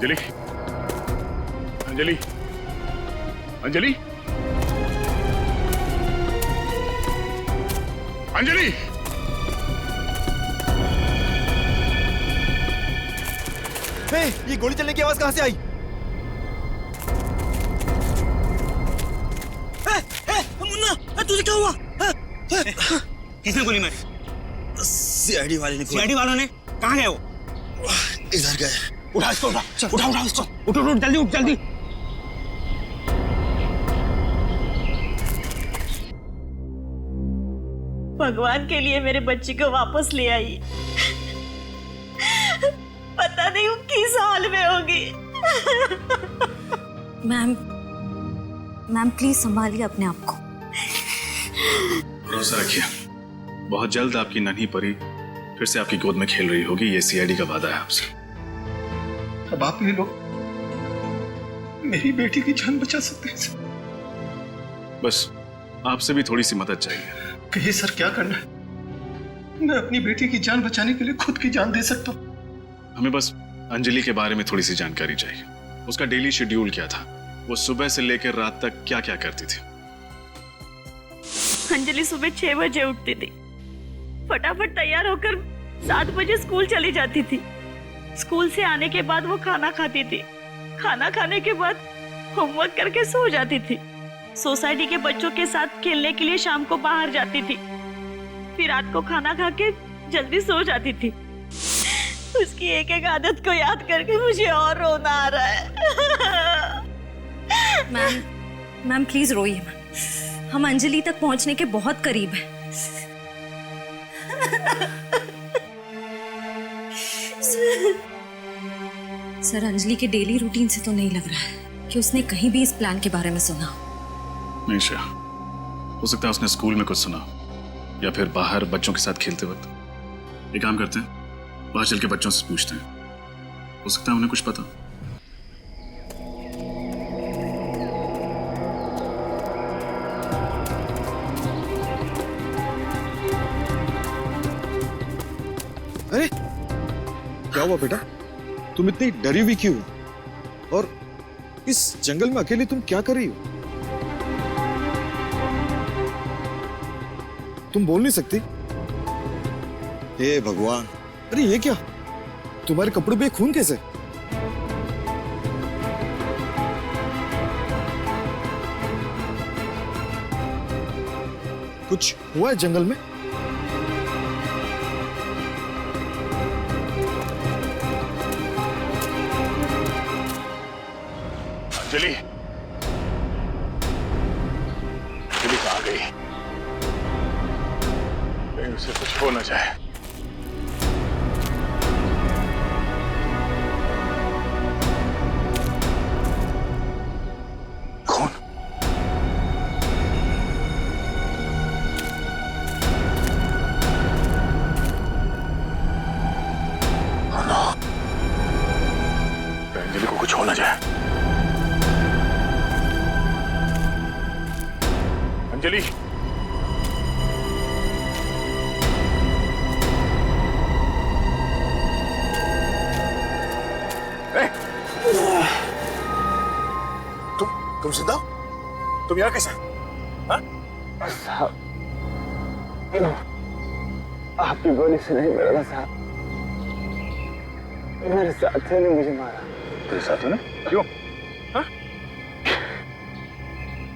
अंजलि, अंजलि, अंजलि, अंजलि, ये गोली चलने की आवाज कहां से आई? मुन्ना, तुझे क्या हुआ? किसने गोली मारी? सीआईडी वाले ने। सीआईडी वालों ने? कहाँ गए वो? इधर गए। उठा इसको, उठा इसको, उठ जल्दी, उठ जल्दी। भगवान के लिए मेरे बच्चे को वापस ले आई। पता नहीं वो किस हाल में होगी। मैम प्लीज संभालिए अपने आप को। भरोसा रखिए, बहुत जल्द आपकी नन्ही परी फिर से आपकी गोद में खेल रही होगी। ये सीआईडी का वादा है आपसे। अब आप ये लोग मेरी बेटी की जान बचा सकते हैं सर। बस आपसे भी थोड़ी सी मदद चाहिए। कहिए सर, क्या करना है? मैं अपनी बेटी की जान बचाने के लिए खुद की जान दे सकता हूँ। हमें बस अंजलि के बारे में थोड़ी सी जानकारी चाहिए। उसका डेली शेड्यूल क्या था, वो सुबह से लेकर रात तक क्या क्या करती थी? अंजलि सुबह 6 बजे उठती थी, फटाफट तैयार होकर 7 बजे स्कूल चली जाती थी। स्कूल से आने के बाद वो खाना खाती थी, खाना खाने के बाद होमवर्क करके सो जाती थी। सोसाइटी के बच्चों के साथ खेलने के लिए शाम को बाहर जाती थी, फिर रात को खाना खा के जल्दी सो जाती थी। उसकी एक एक आदत को याद करके मुझे और रोना आ रहा है। मैम प्लीज रोइए मैम, हम अंजलि तक पहुंचने के बहुत करीब हैं। सर अंजलि के डेली रूटीन से तो नहीं लग रहा है कि उसने कहीं भी इस प्लान के बारे में सुना। नहीं श्रेया, हो सकता है उसने स्कूल में कुछ सुना या फिर बाहर बच्चों के साथ खेलते वक्त। एक काम करते हैं, बाहर चल के बच्चों से पूछते हैं, हो सकता है उन्हें कुछ पता। अरे क्या हुआ बेटा, तुम इतनी डरी हुई क्यों? और इस जंगल में अकेले तुम क्या कर रही हो? तुम बोल नहीं सकती? हे भगवान, अरे ये क्या, तुम्हारे कपड़ों पे खून कैसे? कुछ हुआ है जंगल में? अंजलि, अंजलि कहाँ गई? कहीं उसे कुछ हो न जाए। कौन? अंजलि को कुछ हो न जाए। अंजलि, तुम जिंदा? तुम यहाँ कैसे? साहब, आपकी गोली से नहीं मरा साहब, मेरे साथियों ने मुझे मारा। तेरे साथियों ने? क्यों?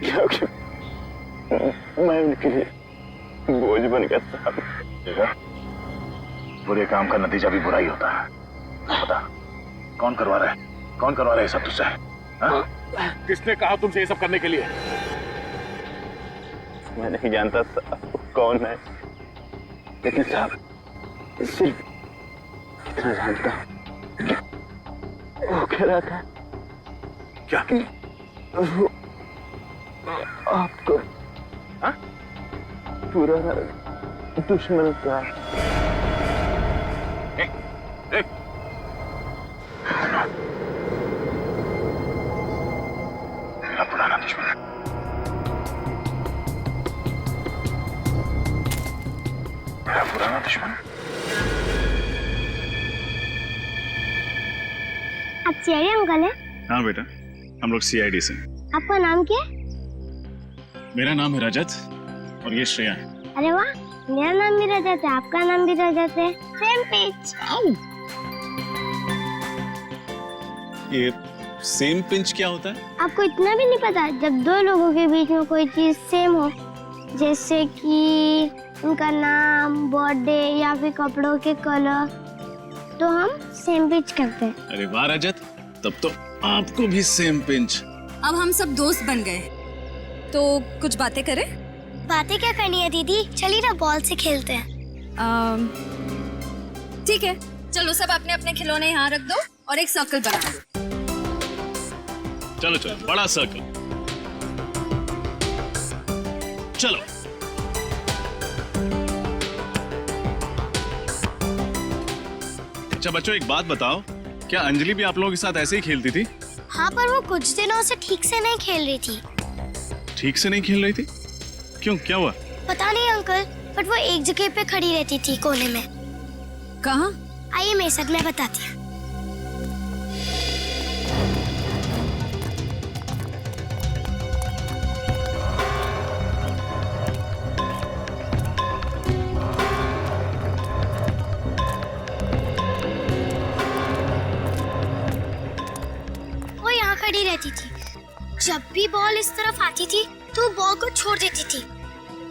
क्योंकि मैं उनके लिए बोझ बन गया साहब। देखा, बुरे काम का नतीजा भी बुरा ही होता है। बता, कौन करवा रहा है? कौन करवा रहा है सब तुझसे? किसने कहा तुमसे ये सब करने के लिए? मैं नहीं जानता साहब कौन है, लेकिन साहब सिर्फ इतना जानता हूं, वो कह रहा था क्या? वो आपको पूरा दुश्मन था। मेरा पुराना दुश्मन। मेरा पुराना दुश्मन। आप सीआईडी अंकल हैं? हाँ बेटा, हम लोग सीआईडी से। आपका नाम क्या है? मेरा नाम है रजत और ये श्रेया है। अरे वाह, मेरा नाम भी रजत है, आपका नाम भी रजत है। Same pinch. ये सेम पिंच क्या होता है? आपको इतना भी नहीं पता? जब दो लोगों के बीच में कोई चीज सेम हो, जैसे कि उनका नाम, बर्थडे या फिर कपड़ों के कलर, तो हम सेम पिंच करते हैं। अरे वाह रजत, तब तो आपको भी सेम पिंच। अब हम सब दोस्त बन गए, तो कुछ बातें करें? बातें क्या करनी है दीदी, चलिए ना बॉल से खेलते हैं। ठीक है, चलो सब अपने अपने खिलौने यहाँ रख दो और एक सर्कल बना दो। चलो चलो, बड़ा सर्कल। चलो। अच्छा बच्चों, एक बात बताओ, क्या अंजलि भी आप लोगों के साथ ऐसे ही खेलती थी? हाँ, पर वो कुछ दिनों से ठीक से नहीं खेल रही थी। ठीक से नहीं खेल रही थी? क्यों, क्या हुआ? पता नहीं अंकल, बट वो एक जगह पे खड़ी रहती थी कोने में। कहाँ? आइए मेरे साथ, मैं बताती हूँ। भी बॉल इस तरफ आती थी तो बॉल को छोड़ देती थी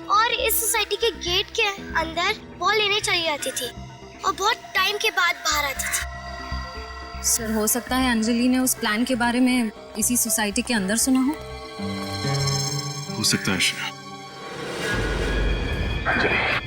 और इस सोसाइटी के गेट के अंदर बॉल लेने चली जाती थी और बहुत टाइम के बाद बाहर आती थी। सर हो सकता है अंजलि ने उस प्लान के बारे में इसी सोसाइटी के अंदर सुना हो सकता है श्रेया। अंजलि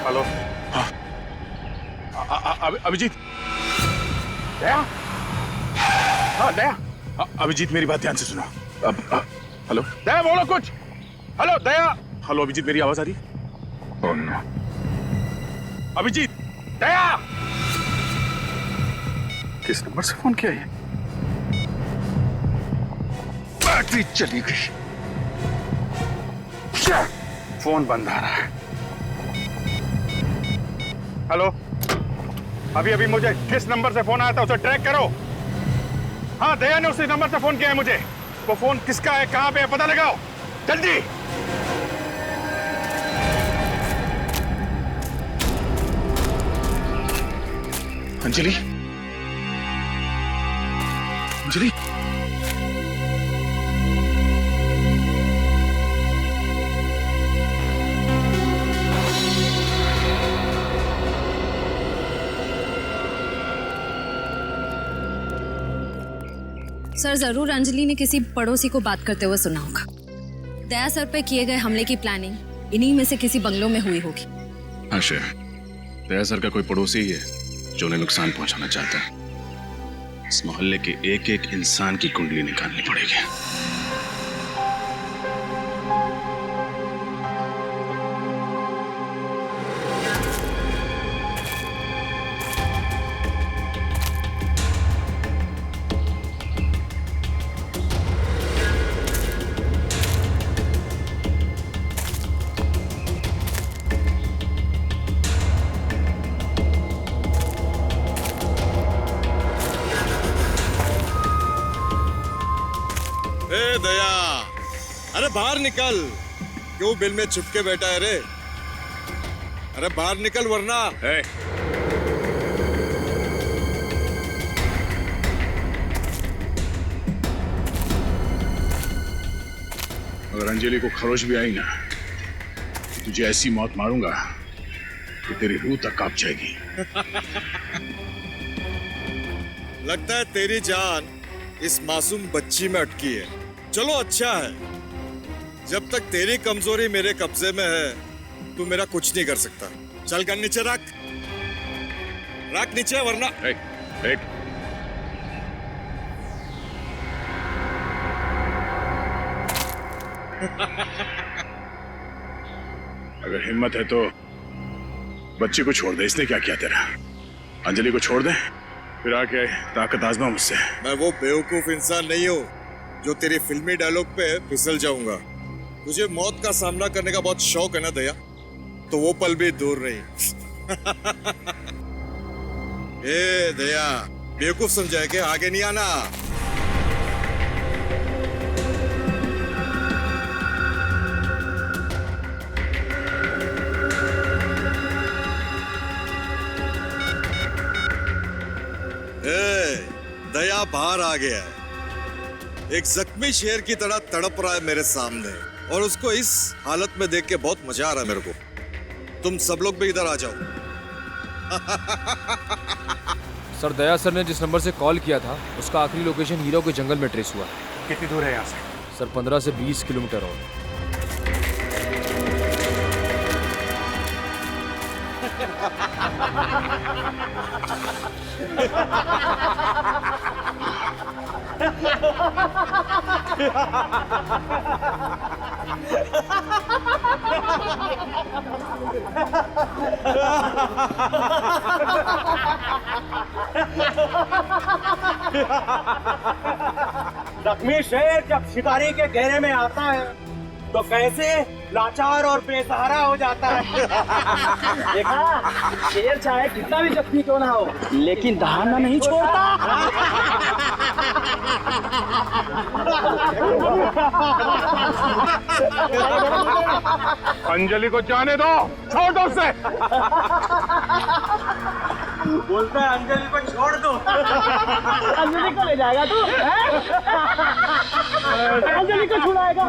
हेलो। हाँ अभिजीत। दया। हाँ दया। अभिजीत मेरी बात ध्यान से सुनो। हेलो दया बोलो कुछ। हेलो दया। हेलो अभिजीत मेरी आवाज आ रही? Oh no. अभिजीत। दया। किस नंबर से फोन किया ये? बैटरी चली गई। फोन बंद आ रहा है। हेलो अभी अभी मुझे किस नंबर से फोन आया था उसे ट्रैक करो। हाँ दया ने उसी नंबर से फोन किया है मुझे। वो फोन किसका है, कहां पे है, पता लगाओ जल्दी। अंजलि। अंजलि। सर जरूर अंजलि ने किसी पड़ोसी को बात करते हुए सुना होगा। दया सर पे किए गए हमले की प्लानिंग इन्हीं में से किसी बंगलों में हुई होगी। हाँ श्रेया, दया सर का कोई पड़ोसी ही है जो उन्हें नुकसान पहुंचाना चाहता है। इस मोहल्ले के एक एक इंसान की कुंडली निकालनी पड़ेगी। दया, अरे बाहर निकल। क्यों बिल में छुप के बैठा है रे? अरे बाहर निकल वरना। अगर अंजलि को खरोच भी आई ना तो तुझे ऐसी मौत मारूंगा कि तेरी रूह तक कांप जाएगी। लगता है तेरी जान इस मासूम बच्ची में अटकी है। चलो अच्छा है, जब तक तेरी कमजोरी मेरे कब्जे में है तू मेरा कुछ नहीं कर सकता। चल गन नीचे रख, रख नीचे वरना। अगर हिम्मत है तो बच्ची को छोड़ दे। इसने क्या किया तेरा? अंजलि को छोड़ दे, फिर आके ताकत आजमा मुझसे। मैं वो बेवकूफ इंसान नहीं हूँ जो तेरी फिल्मी डायलॉग पे फिसल जाऊंगा। तुझे मौत का सामना करने का बहुत शौक है ना दया, तो वो पल भी दूर नहीं। ए दया, बेवकूफ समझाए के आगे नहीं आना। दया बाहर आ गया है, एक जख्मी शेर की तरह तड़प रहा है मेरे सामने, और उसको इस हालत में देख के बहुत मजा आ रहा है मेरे को। तुम सब लोग भी इधर आ जाओ। सर दया सर ने जिस नंबर से कॉल किया था उसका आखिरी लोकेशन हीरो के जंगल में ट्रेस हुआ। कितनी दूर है यहाँ से? सर 15 से 20 किलोमीटर और। जख्मी शेर जब शिकारी के घेरे में आता है तो कैसे लाचार और बेसहारा हो जाता है। देखा, शेर चाहे कितना भी जख्मी क्यों ना हो, लेकिन दहाड़ना नहीं छोड़ता। अंजलि को जाने दो, छोड़ दो उसे। बोलता है अंजलि को छोड़ दो। अंजलि को ले जाएगा तू? अंजलि को छुड़ाएगा?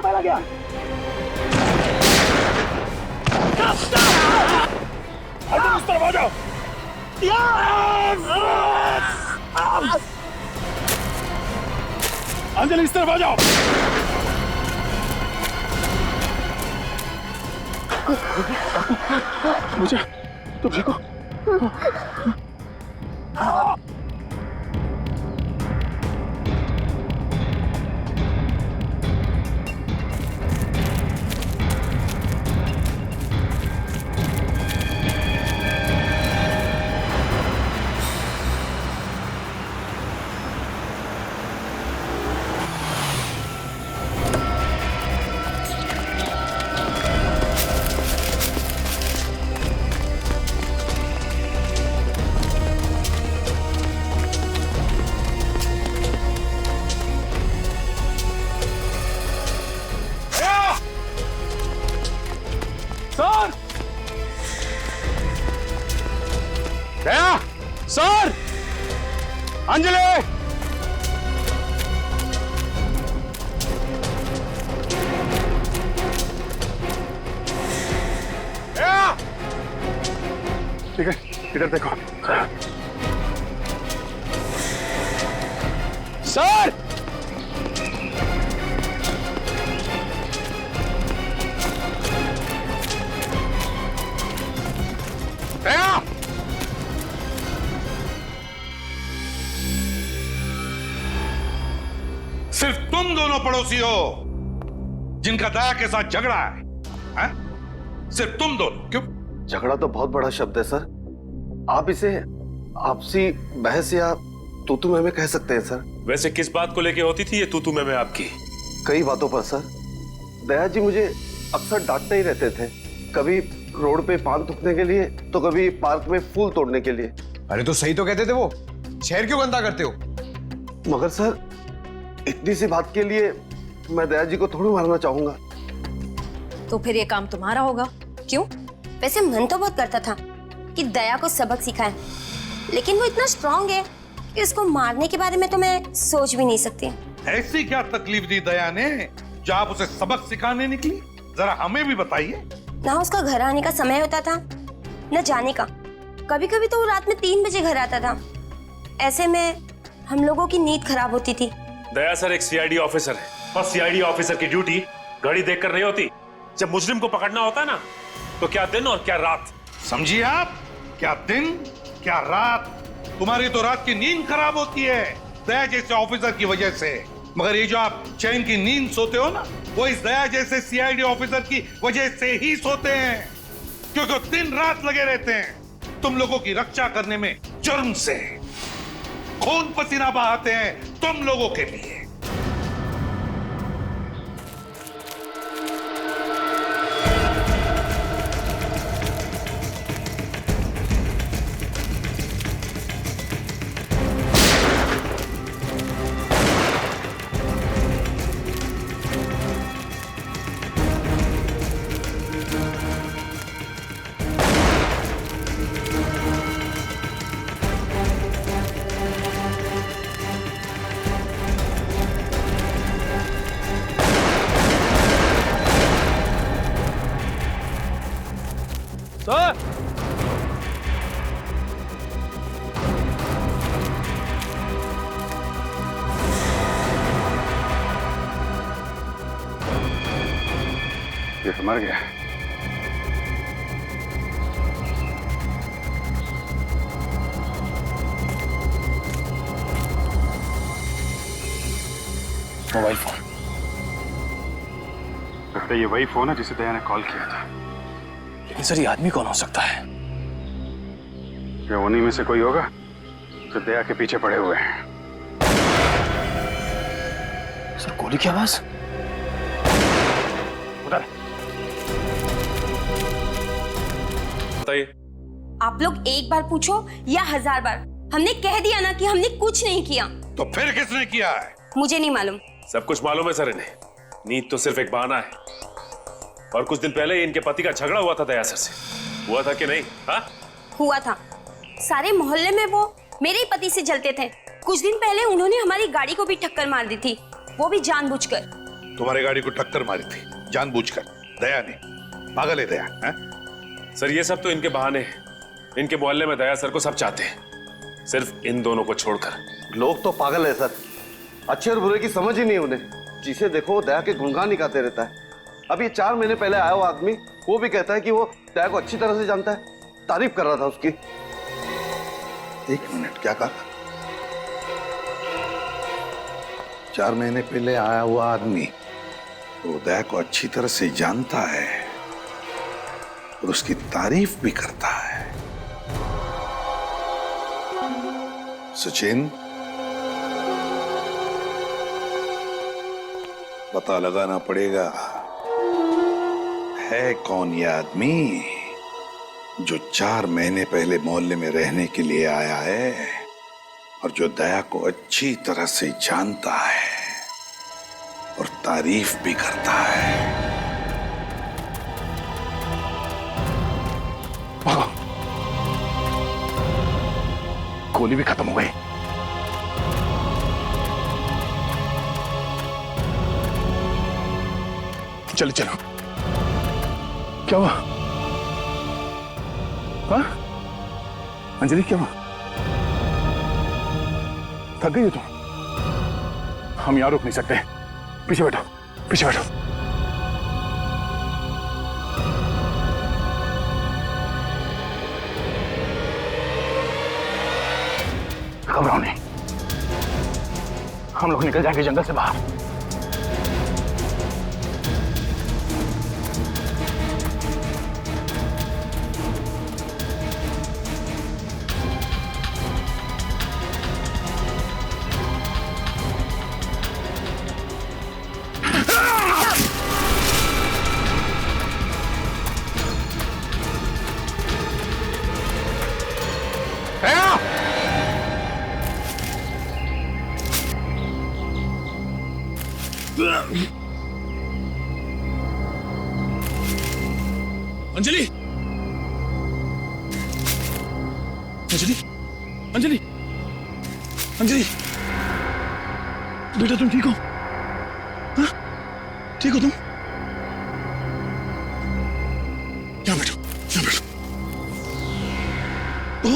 पहला गया। अंजलि इस तरफ आ जाओ। अंजलि इस तरफ आ जाओ। मुझे तुम ठीक हो? सर! अंजलि! ठीक है, इधर देखो। सर! सिर्फ तुम दोनों पड़ोसी हो जिनका दया के साथ झगड़ा है? सिर्फ तुम दोनों? क्यों? झगड़ा तो बहुत बड़ा शब्द है सर। आप इसे आपसी बहस या तू मैं कह सकते हैं सर। वैसे किस बात को लेके होती थी ये तू मैं आपकी? कई बातों पर सर। दया जी मुझे अक्सर डांटते ही रहते थे, कभी रोड पे पान थूकने के लिए तो कभी पार्क में फूल तोड़ने के लिए। अरे तो सही तो कहते थे वो, शहर क्यों गंदा करते हो? मगर सर इतनी सी बात के लिए मैं दया जी को थोड़ी मारना चाहूंगा। तो फिर ये काम तुम्हारा होगा। क्यों? वैसे मन तो बहुत करता था कि दया को सबक सिखाएं, लेकिन वो इतना स्ट्रांग है कि उसको मारने के बारे में तो मैं सोच भी नहीं सकती। ऐसी क्या तकलीफ दी दया ने जो आप उसे सबक सिखाने निकली? जरा हमें भी बताइए। ना उसका घर आने का समय होता था न जाने का। कभी कभी तो वो रात में 3 बजे घर आता था। ऐसे में हम लोगों की नींद खराब होती थी। दया सर एक सीआईडी ऑफिसर है और सीआईडी ऑफिसर की ड्यूटी घड़ी देखकर नहीं होती। जब मुजरिम को पकड़ना होता है ना, तो क्या दिन और क्या रात। समझिए आप, क्या दिन क्या रात। तुम्हारी तो रात की नींद खराब होती है दया जैसे ऑफिसर की वजह से, मगर ये जो आप चैन की नींद सोते हो ना, वो इस दया जैसे सीआईडी ऑफिसर की वजह से ही सोते हैं, क्योंकि दिन रात लगे रहते हैं तुम लोगों की रक्षा करने में। जुर्म से खून पसीना बहाते हैं तुम लोगों के लिए। सर! ये तो मर गया। Mobile phone. लगता है ये वही फोन है जिसे दया ने कॉल किया था। लेकिन सर ये आदमी कौन हो सकता है? क्या उन्हीं में से कोई होगा जो दया के पीछे पड़े हुए हैं? सर गोली की आवाज। उधर बताइए। आप लोग एक बार पूछो या 1000 बार, हमने कह दिया ना कि हमने कुछ नहीं किया। तो फिर किसने किया है? मुझे नहीं मालूम। सब कुछ मालूम है सर इन्हें। नींद तो सिर्फ एक बहाना है। और कुछ दिन पहले इनके पति का झगड़ा हुआ था दया सर से, हुआ था कि नहीं? हाँ हुआ था। सारे मोहल्ले में वो मेरे ही पति से जलते थे। कुछ दिन पहले उन्होंने हमारी गाड़ी को भी टक्कर मार दी थी, वो भी जानबूझकर। तुम्हारी गाड़ी को टक्कर मारी थी जानबूझकर? दया ने? पागल है दया है? सर ये सब तो इनके बहाने हैं। इनके मोहल्ले में दया सर को सब चाहते हैं, सिर्फ इन दोनों को छोड़कर। लोग तो पागल है सर, अच्छे और बुरे की समझ ही नहीं उन्हें। जिसे देखो दया के गुणगान ही गाते रहता है। अभी 4 महीने पहले आया वो आदमी, वो भी कहता है कि वो दया को अच्छी तरह से जानता है, तारीफ कर रहा था उसकी। 1 मिनट, क्या कहा? 4 महीने पहले आया हुआ आदमी वो दया को अच्छी तरह से जानता है और उसकी तारीफ भी करता है। सचिन, पता लगाना पड़ेगा है कौन ये आदमी जो 4 महीने पहले मोहल्ले में रहने के लिए आया है और जो दया को अच्छी तरह से जानता है और तारीफ भी करता है। भागो, गोली भी खत्म हो गई। चलो चलो। क्या हुआ? हाँ? अंजलि क्या हुआ? थक गई हो तुम? हम यहां रुक नहीं सकते, पीछे बैठो, पीछे बैठो। घबराओ नहीं, हम लोग निकल जाएंगे जंगल से बाहर। अंजलि, अंजलि, अंजलि, अंजलि, बेटा तुम ठीक हो? हाँ? ठीक हो तुम? यहाँ बैठो, यहाँ बैठो। ओ,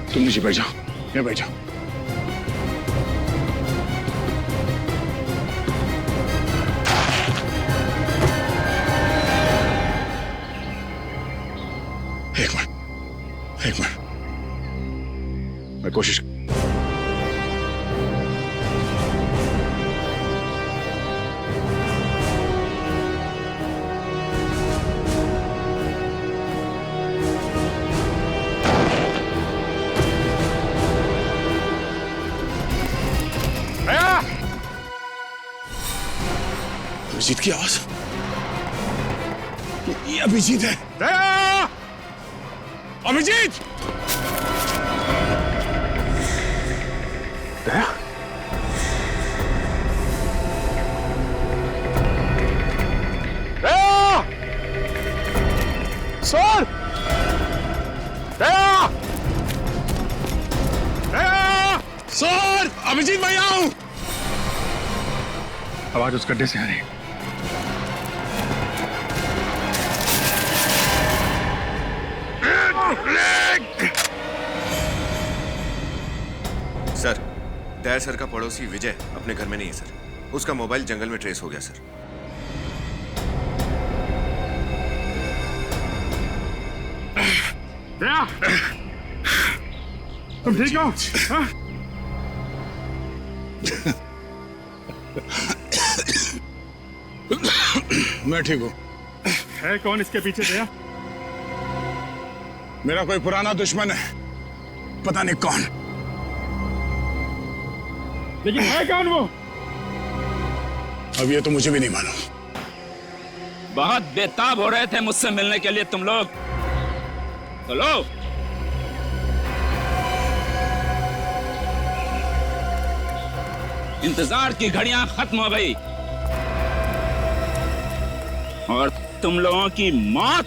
तुम नीचे बैठ जाओ, यहाँ बैठ जाओ। एक मिनट, मैं कोशिश। अभिजीत की आवाज, ये अभिजीत है। दया! अभिजीत! दया? दया! सर! दया! दया! सर! अभिजीत मैं यहाँ हूं। आवाज उस गड्ढे से आ रही है। सर, दया सर का पड़ोसी विजय अपने घर में नहीं है सर। उसका मोबाइल जंगल में ट्रेस हो गया सर। दया, तुम ठीक हो? हाँ? मैं ठीक हूँ। है कौन इसके पीछे दया? मेरा कोई पुराना दुश्मन है, पता नहीं कौन। लेकिन है कौन वो? अब ये तो मुझे भी नहीं मालूम। बहुत बेताब हो रहे थे मुझसे मिलने के लिए तुम लोग। चलो इंतजार की घड़ियां खत्म हो गई और तुम लोगों की मौत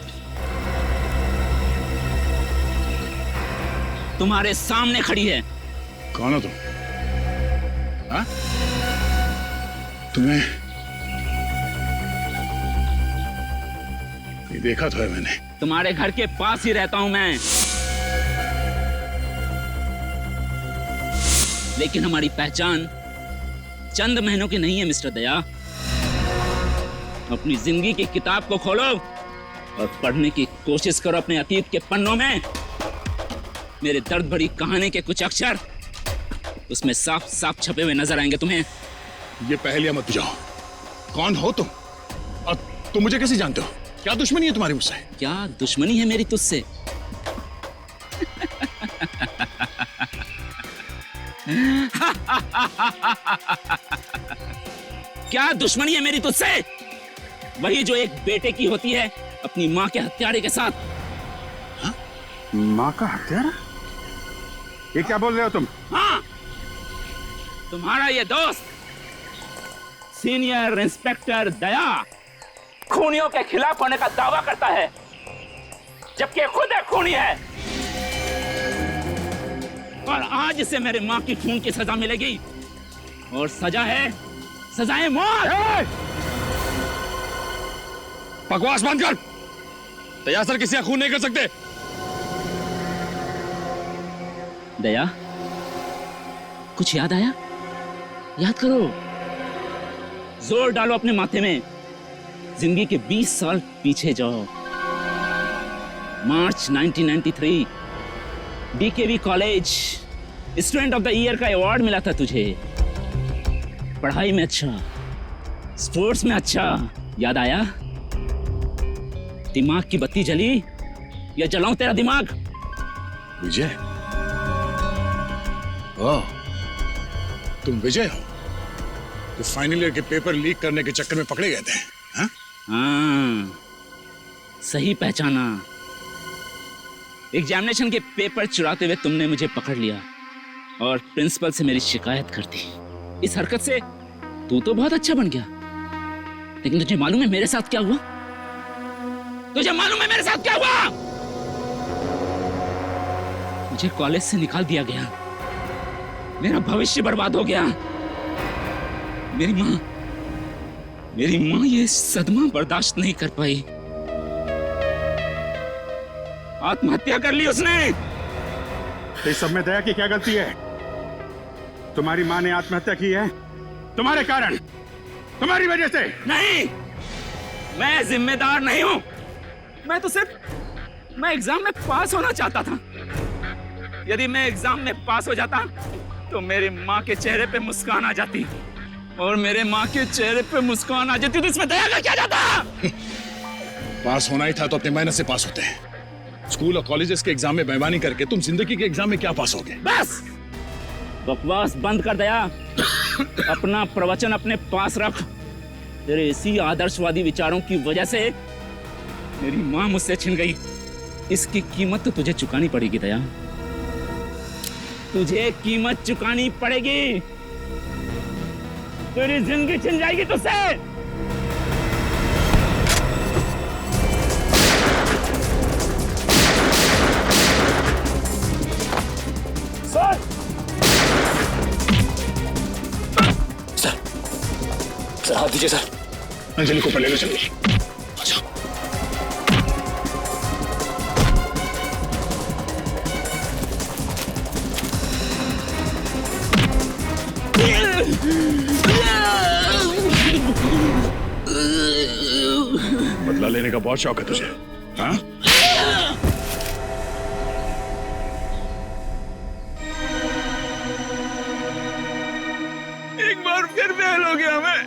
तुम्हारे सामने खड़ी है। कौन हो तुम? हाँ? तुम्हें ये देखा तो है मैंने। तुम्हारे घर के पास ही रहता हूं मैं, लेकिन हमारी पहचान चंद महीनों की नहीं है मिस्टर दया। अपनी जिंदगी की किताब को खोलो और पढ़ने की कोशिश करो अपने अतीत के पन्नों में। मेरे दर्द भरी कहानी के कुछ अक्षर उसमें साफ साफ छपे हुए नजर आएंगे तुम्हें। ये पहेलियां मत बुझाओ। कौन हो तुम और तुम मुझे कैसे जानते हो? क्या दुश्मनी है तुम्हारी मुझसे? क्या दुश्मनी है मेरी तुझसे? क्या दुश्मनी है मेरी तुझसे? वही जो एक बेटे की होती है अपनी माँ के हत्यारे के साथ। हा? माँ का हत्यारा? ये क्या बोल रहे हो तुम? हाँ, तुम्हारा ये दोस्त सीनियर इंस्पेक्टर दया खूनियों के खिलाफ होने का दावा करता है, जबकि खुद एक खूनी है। और आज इसे मेरे माँ की खून की सजा मिलेगी और सजा है, सजाए मौत। बकवास बंद कर। दया सर किसी का खून नहीं कर सकते। दया, कुछ याद आया? याद करो, जोर डालो अपने माथे में। जिंदगी के 20 साल पीछे जाओ। मार्च 1993, DKV college student of the year का अवार्ड मिला था तुझे। पढ़ाई में अच्छा, स्पोर्ट्स में अच्छा। याद आया? दिमाग की बत्ती जली या जलाऊं तेरा दिमाग? विजय? ओह, तुम विजय हो तो फाइनल ईयर के पेपर लीक करने के चक्कर में पकड़े गए थे? हाँ? हाँ, सही पहचाना। एग्जामिनेशन के पेपर चुराते हुए तुमने मुझे पकड़ लिया और प्रिंसिपल से मेरी शिकायत कर दी। इस हरकत से तू तो बहुत अच्छा बन गया, लेकिन तुझे मालूम है मेरे साथ क्या हुआ? तुझे मालूम है मेरे साथ क्या हुआ? मुझे कॉलेज से निकाल दिया गया, मेरा भविष्य बर्बाद हो गया। मेरी माँ ये सदमा बर्दाश्त नहीं कर पाई, आत्महत्या कर ली उसने। इस सब में दया की क्या गलती है? तुम्हारी माँ ने आत्महत्या की है तुम्हारे कारण, तुम्हारी वजह से। नहीं, मैं जिम्मेदार नहीं हूं। मैं एग्जाम में पास होना चाहता था। यदि मैं एग्जाम में पास हो जाता तो मेरी माँ के चेहरे पे मुस्कान आ जाती, और मेरे माँ के चेहरे पे मुस्कान आ जाती तो इसमें दया का क्या जाता? पास होना ही था तो अपनी मेहनत से पास होते हैं। स्कूल और कॉलेजेस के एग्जाम में बेईमानी करके तुम जिंदगी के एग्जाम में क्या पास होगे? बस बकवास बंद कर दया। अपना प्रवचन अपने पास रख। तेरे इसी आदर्शवादी विचारों की वजह से मेरी माँ मुझसे छिन गई। इसकी कीमत तो तुझे चुकानी पड़ेगी दया, तुझे कीमत चुकानी पड़ेगी। तेरी जिंदगी छिन जाएगी तुझसे। सर हाथ दीजिए सर। अंजलि को पहले लो, चलिए। अच्छा। बदला लेने का बहुत शौक है तुझे, हाँ? फिर फेल हो गया मैं,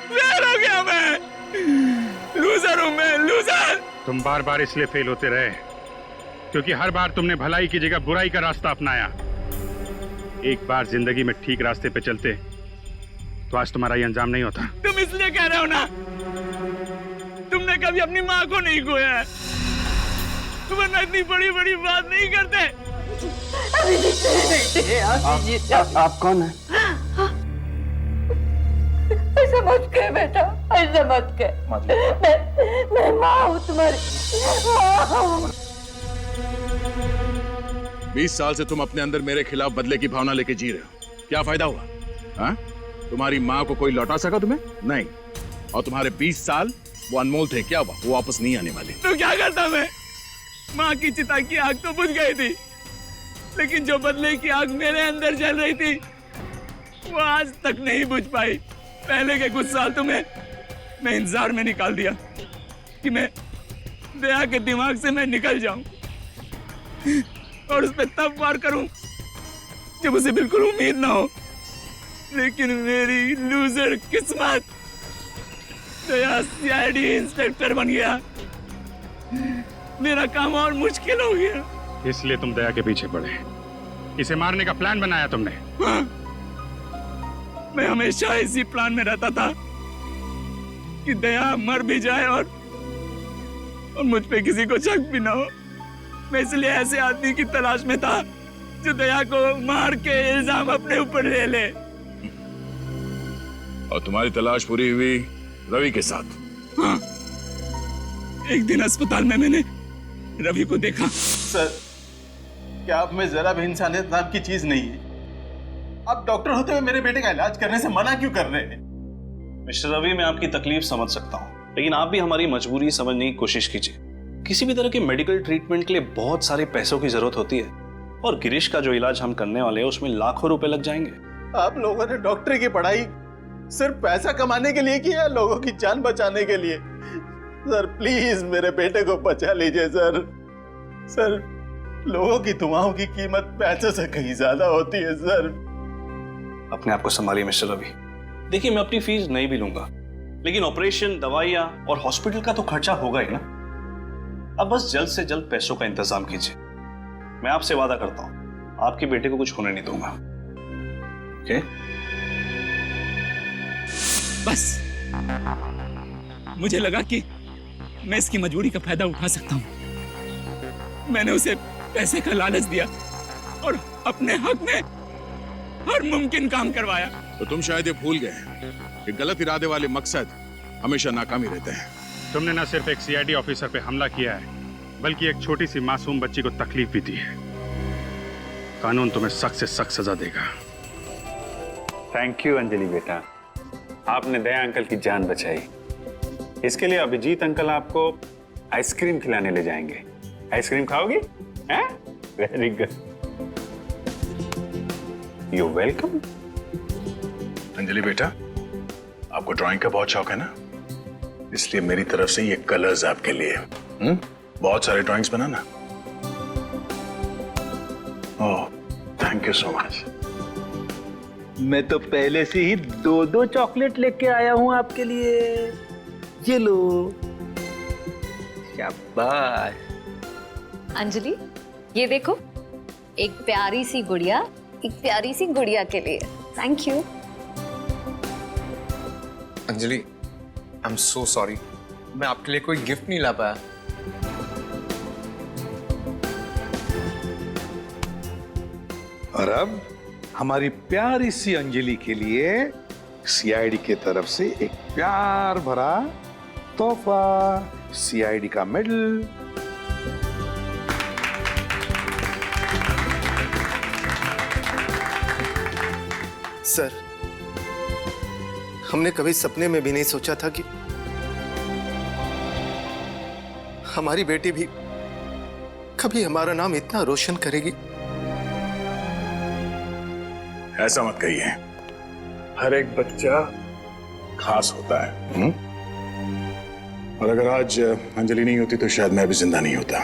फेल हो गया मैं, लूजर हूं मैं, लूजर। तुम बार बार इसलिए फेल होते रहे क्योंकि हर बार तुमने भलाई की जगह बुराई का रास्ता अपनाया। एक बार जिंदगी में ठीक रास्ते पे चलते तो आज तुम्हारा ये अंजाम नहीं होता। तुम इसलिए कह रहे हो ना, तुमने कभी अपनी माँ को नहीं खोया है, वरना इतनी बड़ी बड़ी बात नहीं करते। आप कौन है? ऐसा मत कह बेटा, ऐसा मत कह। मैं माँ हूँ तुम्हारी, माँ हूँ। 20 साल से तुम अपने अंदर मेरे खिलाफ बदले की भावना लेके जी रहे हो, क्या फायदा हुआ? हाँ? तुम्हारी माँ को कोई लौटा सका तुम्हें? नहीं। और तुम्हारे 20 साल वो अनमोल थे, क्या हुआ? वो वापस नहीं आने वाले। तो क्या करता मैं? माँ की चिता की आग तो बुझ गई थी, लेकिन जो बदले की आग मेरे अंदर जल रही थी वो आज तक नहीं बुझ पाई। पहले के कुछ साल तो मैं इंतजार में निकाल दिया कि मैं दया के दिमाग से मैं निकल जाऊं और उस पर तब वार करूं जब उसे बिल्कुल उम्मीद ना हो। लेकिन मेरी लूजर किस्मत, दया सीआईडी इंस्पेक्टर बन गया। मेरा काम और मुश्किल हो गया। इसलिए तुम दया के पीछे पड़े, इसे मारने का प्लान बनाया तुमने। हाँ, मैं हमेशा इसी प्लान में रहता था कि दया मर भी जाए और मुझ पे किसी को शक भी ना हो। मैं इसलिए ऐसे आदमी की तलाश में था जो दया को मार के इल्जाम अपने ऊपर ले ले। और तुम्हारी तलाश पूरी हुई रवि के साथ? हाँ, एक दिन अस्पताल में मैंने रवि को देखा। सर, क्या आप में जरा भी इंसानियत नाम की चीज नहीं है? आप डॉक्टर होते हुए मेरे बेटे का इलाज करने से मना क्यों कर रहे हैं? मिस्टर रवि, मैं आपकी तकलीफ समझ सकता हूँ, लेकिन आप भी हमारी मजबूरी समझने की कोशिश कीजिए। किसी भी तरह के मेडिकल ट्रीटमेंट के लिए बहुत सारे पैसों की जरूरत होती है, और गिरीश का जो इलाज हम करने वाले हैं उसमें लाखों रुपए लग जाएंगे। आप लोगों ने डॉक्टरी की पढ़ाई सिर्फ पैसा कमाने के लिए किया, लोगों की जान बचाने के लिए? सर प्लीज मेरे बेटे को बचा लीजिए सर। सर, लोगों की दुआओं की कीमत पैसे से कहीं ज्यादा होती है सर। अपने आप को संभालिए मिस्टर रवि। देखिए, मैं अपनी फीस नहीं भी लूंगा, लेकिन ऑपरेशन, दवाइयां और हॉस्पिटल का तो खर्चा होगा ही ना। अब बस जल्द से जल्द पैसों का इंतजाम कीजिए। मैं आपसे वादा करता हूं, आपके बेटे को कुछ होने नहीं दूंगा। ओके? बस मुझे लगा कि मैं इसकी मजबूरी का फायदा उठा सकता हूं। मैंने उसे पैसे का लालच दिया और अपने हक में हर मुमकिन काम करवाया। तो तुम शायद ये भूल गए कि गलत इरादे वाले मकसद हमेशा नाकामी रहते हैं। तुमने न सिर्फ एक सीआईडी ऑफिसर पे हमला किया है, बल्कि एक छोटी सी मासूम बच्ची को तकलीफ भी दी है। कानून तुम्हें सख्त से सख्त सजा देगा। थैंक यू अंजलि बेटा, आपने दया अंकल की जान बचाई। इसके लिए अभिजीत अंकल आपको आइसक्रीम खिलाने ले जाएंगे। आइसक्रीम खाओगी? हैं? Very good, you welcome. Anjali बेटा, आपको ड्राइंग का बहुत शौक है ना, इसलिए मेरी तरफ से ये कलर्स आपके लिए। बहुत सारे drawings banana. Oh, thank you so much. मैं तो पहले से ही 2-2 चॉकलेट लेके आया हूं आपके लिए। ये लो। शाबाश। अंजलि, ये देखो, एक प्यारी सी गुड़िया, एक प्यारी सी गुड़िया के लिए। Thank you. Anjali, I am so sorry, मैं आपके लिए कोई गिफ्ट नहीं ला पाया। और अब हमारी प्यारी सी अंजलि के लिए सीआईडी की तरफ से एक प्यार भरा तोहफा, सीआईडी का मेडल। सर, हमने कभी सपने में भी नहीं सोचा था कि हमारी बेटी भी कभी हमारा नाम इतना रोशन करेगी। ऐसा मत कहिए, हर एक बच्चा खास होता है। और अगर आज अंजलि नहीं होती तो शायद मैं भी जिंदा नहीं होता।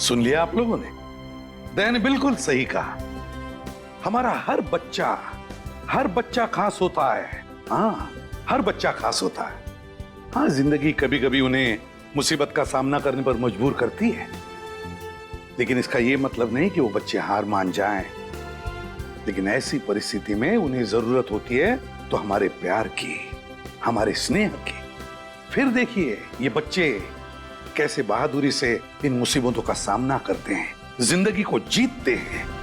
सुन लिया आप लोगों ने? दया ने बिल्कुल सही कहा। हमारा हर बच्चा खास होता है। हाँ, हर बच्चा खास होता है। हाँ, जिंदगी कभी कभी उन्हें मुसीबत का सामना करने पर मजबूर करती है, लेकिन इसका यह मतलब नहीं कि वो बच्चे हार मान जाएं। लेकिन ऐसी परिस्थिति में उन्हें जरूरत होती है तो हमारे प्यार की, हमारे स्नेह की। फिर देखिए ये बच्चे कैसे बहादुरी से इन मुसीबतों का सामना करते हैं, जिंदगी को जीतते हैं।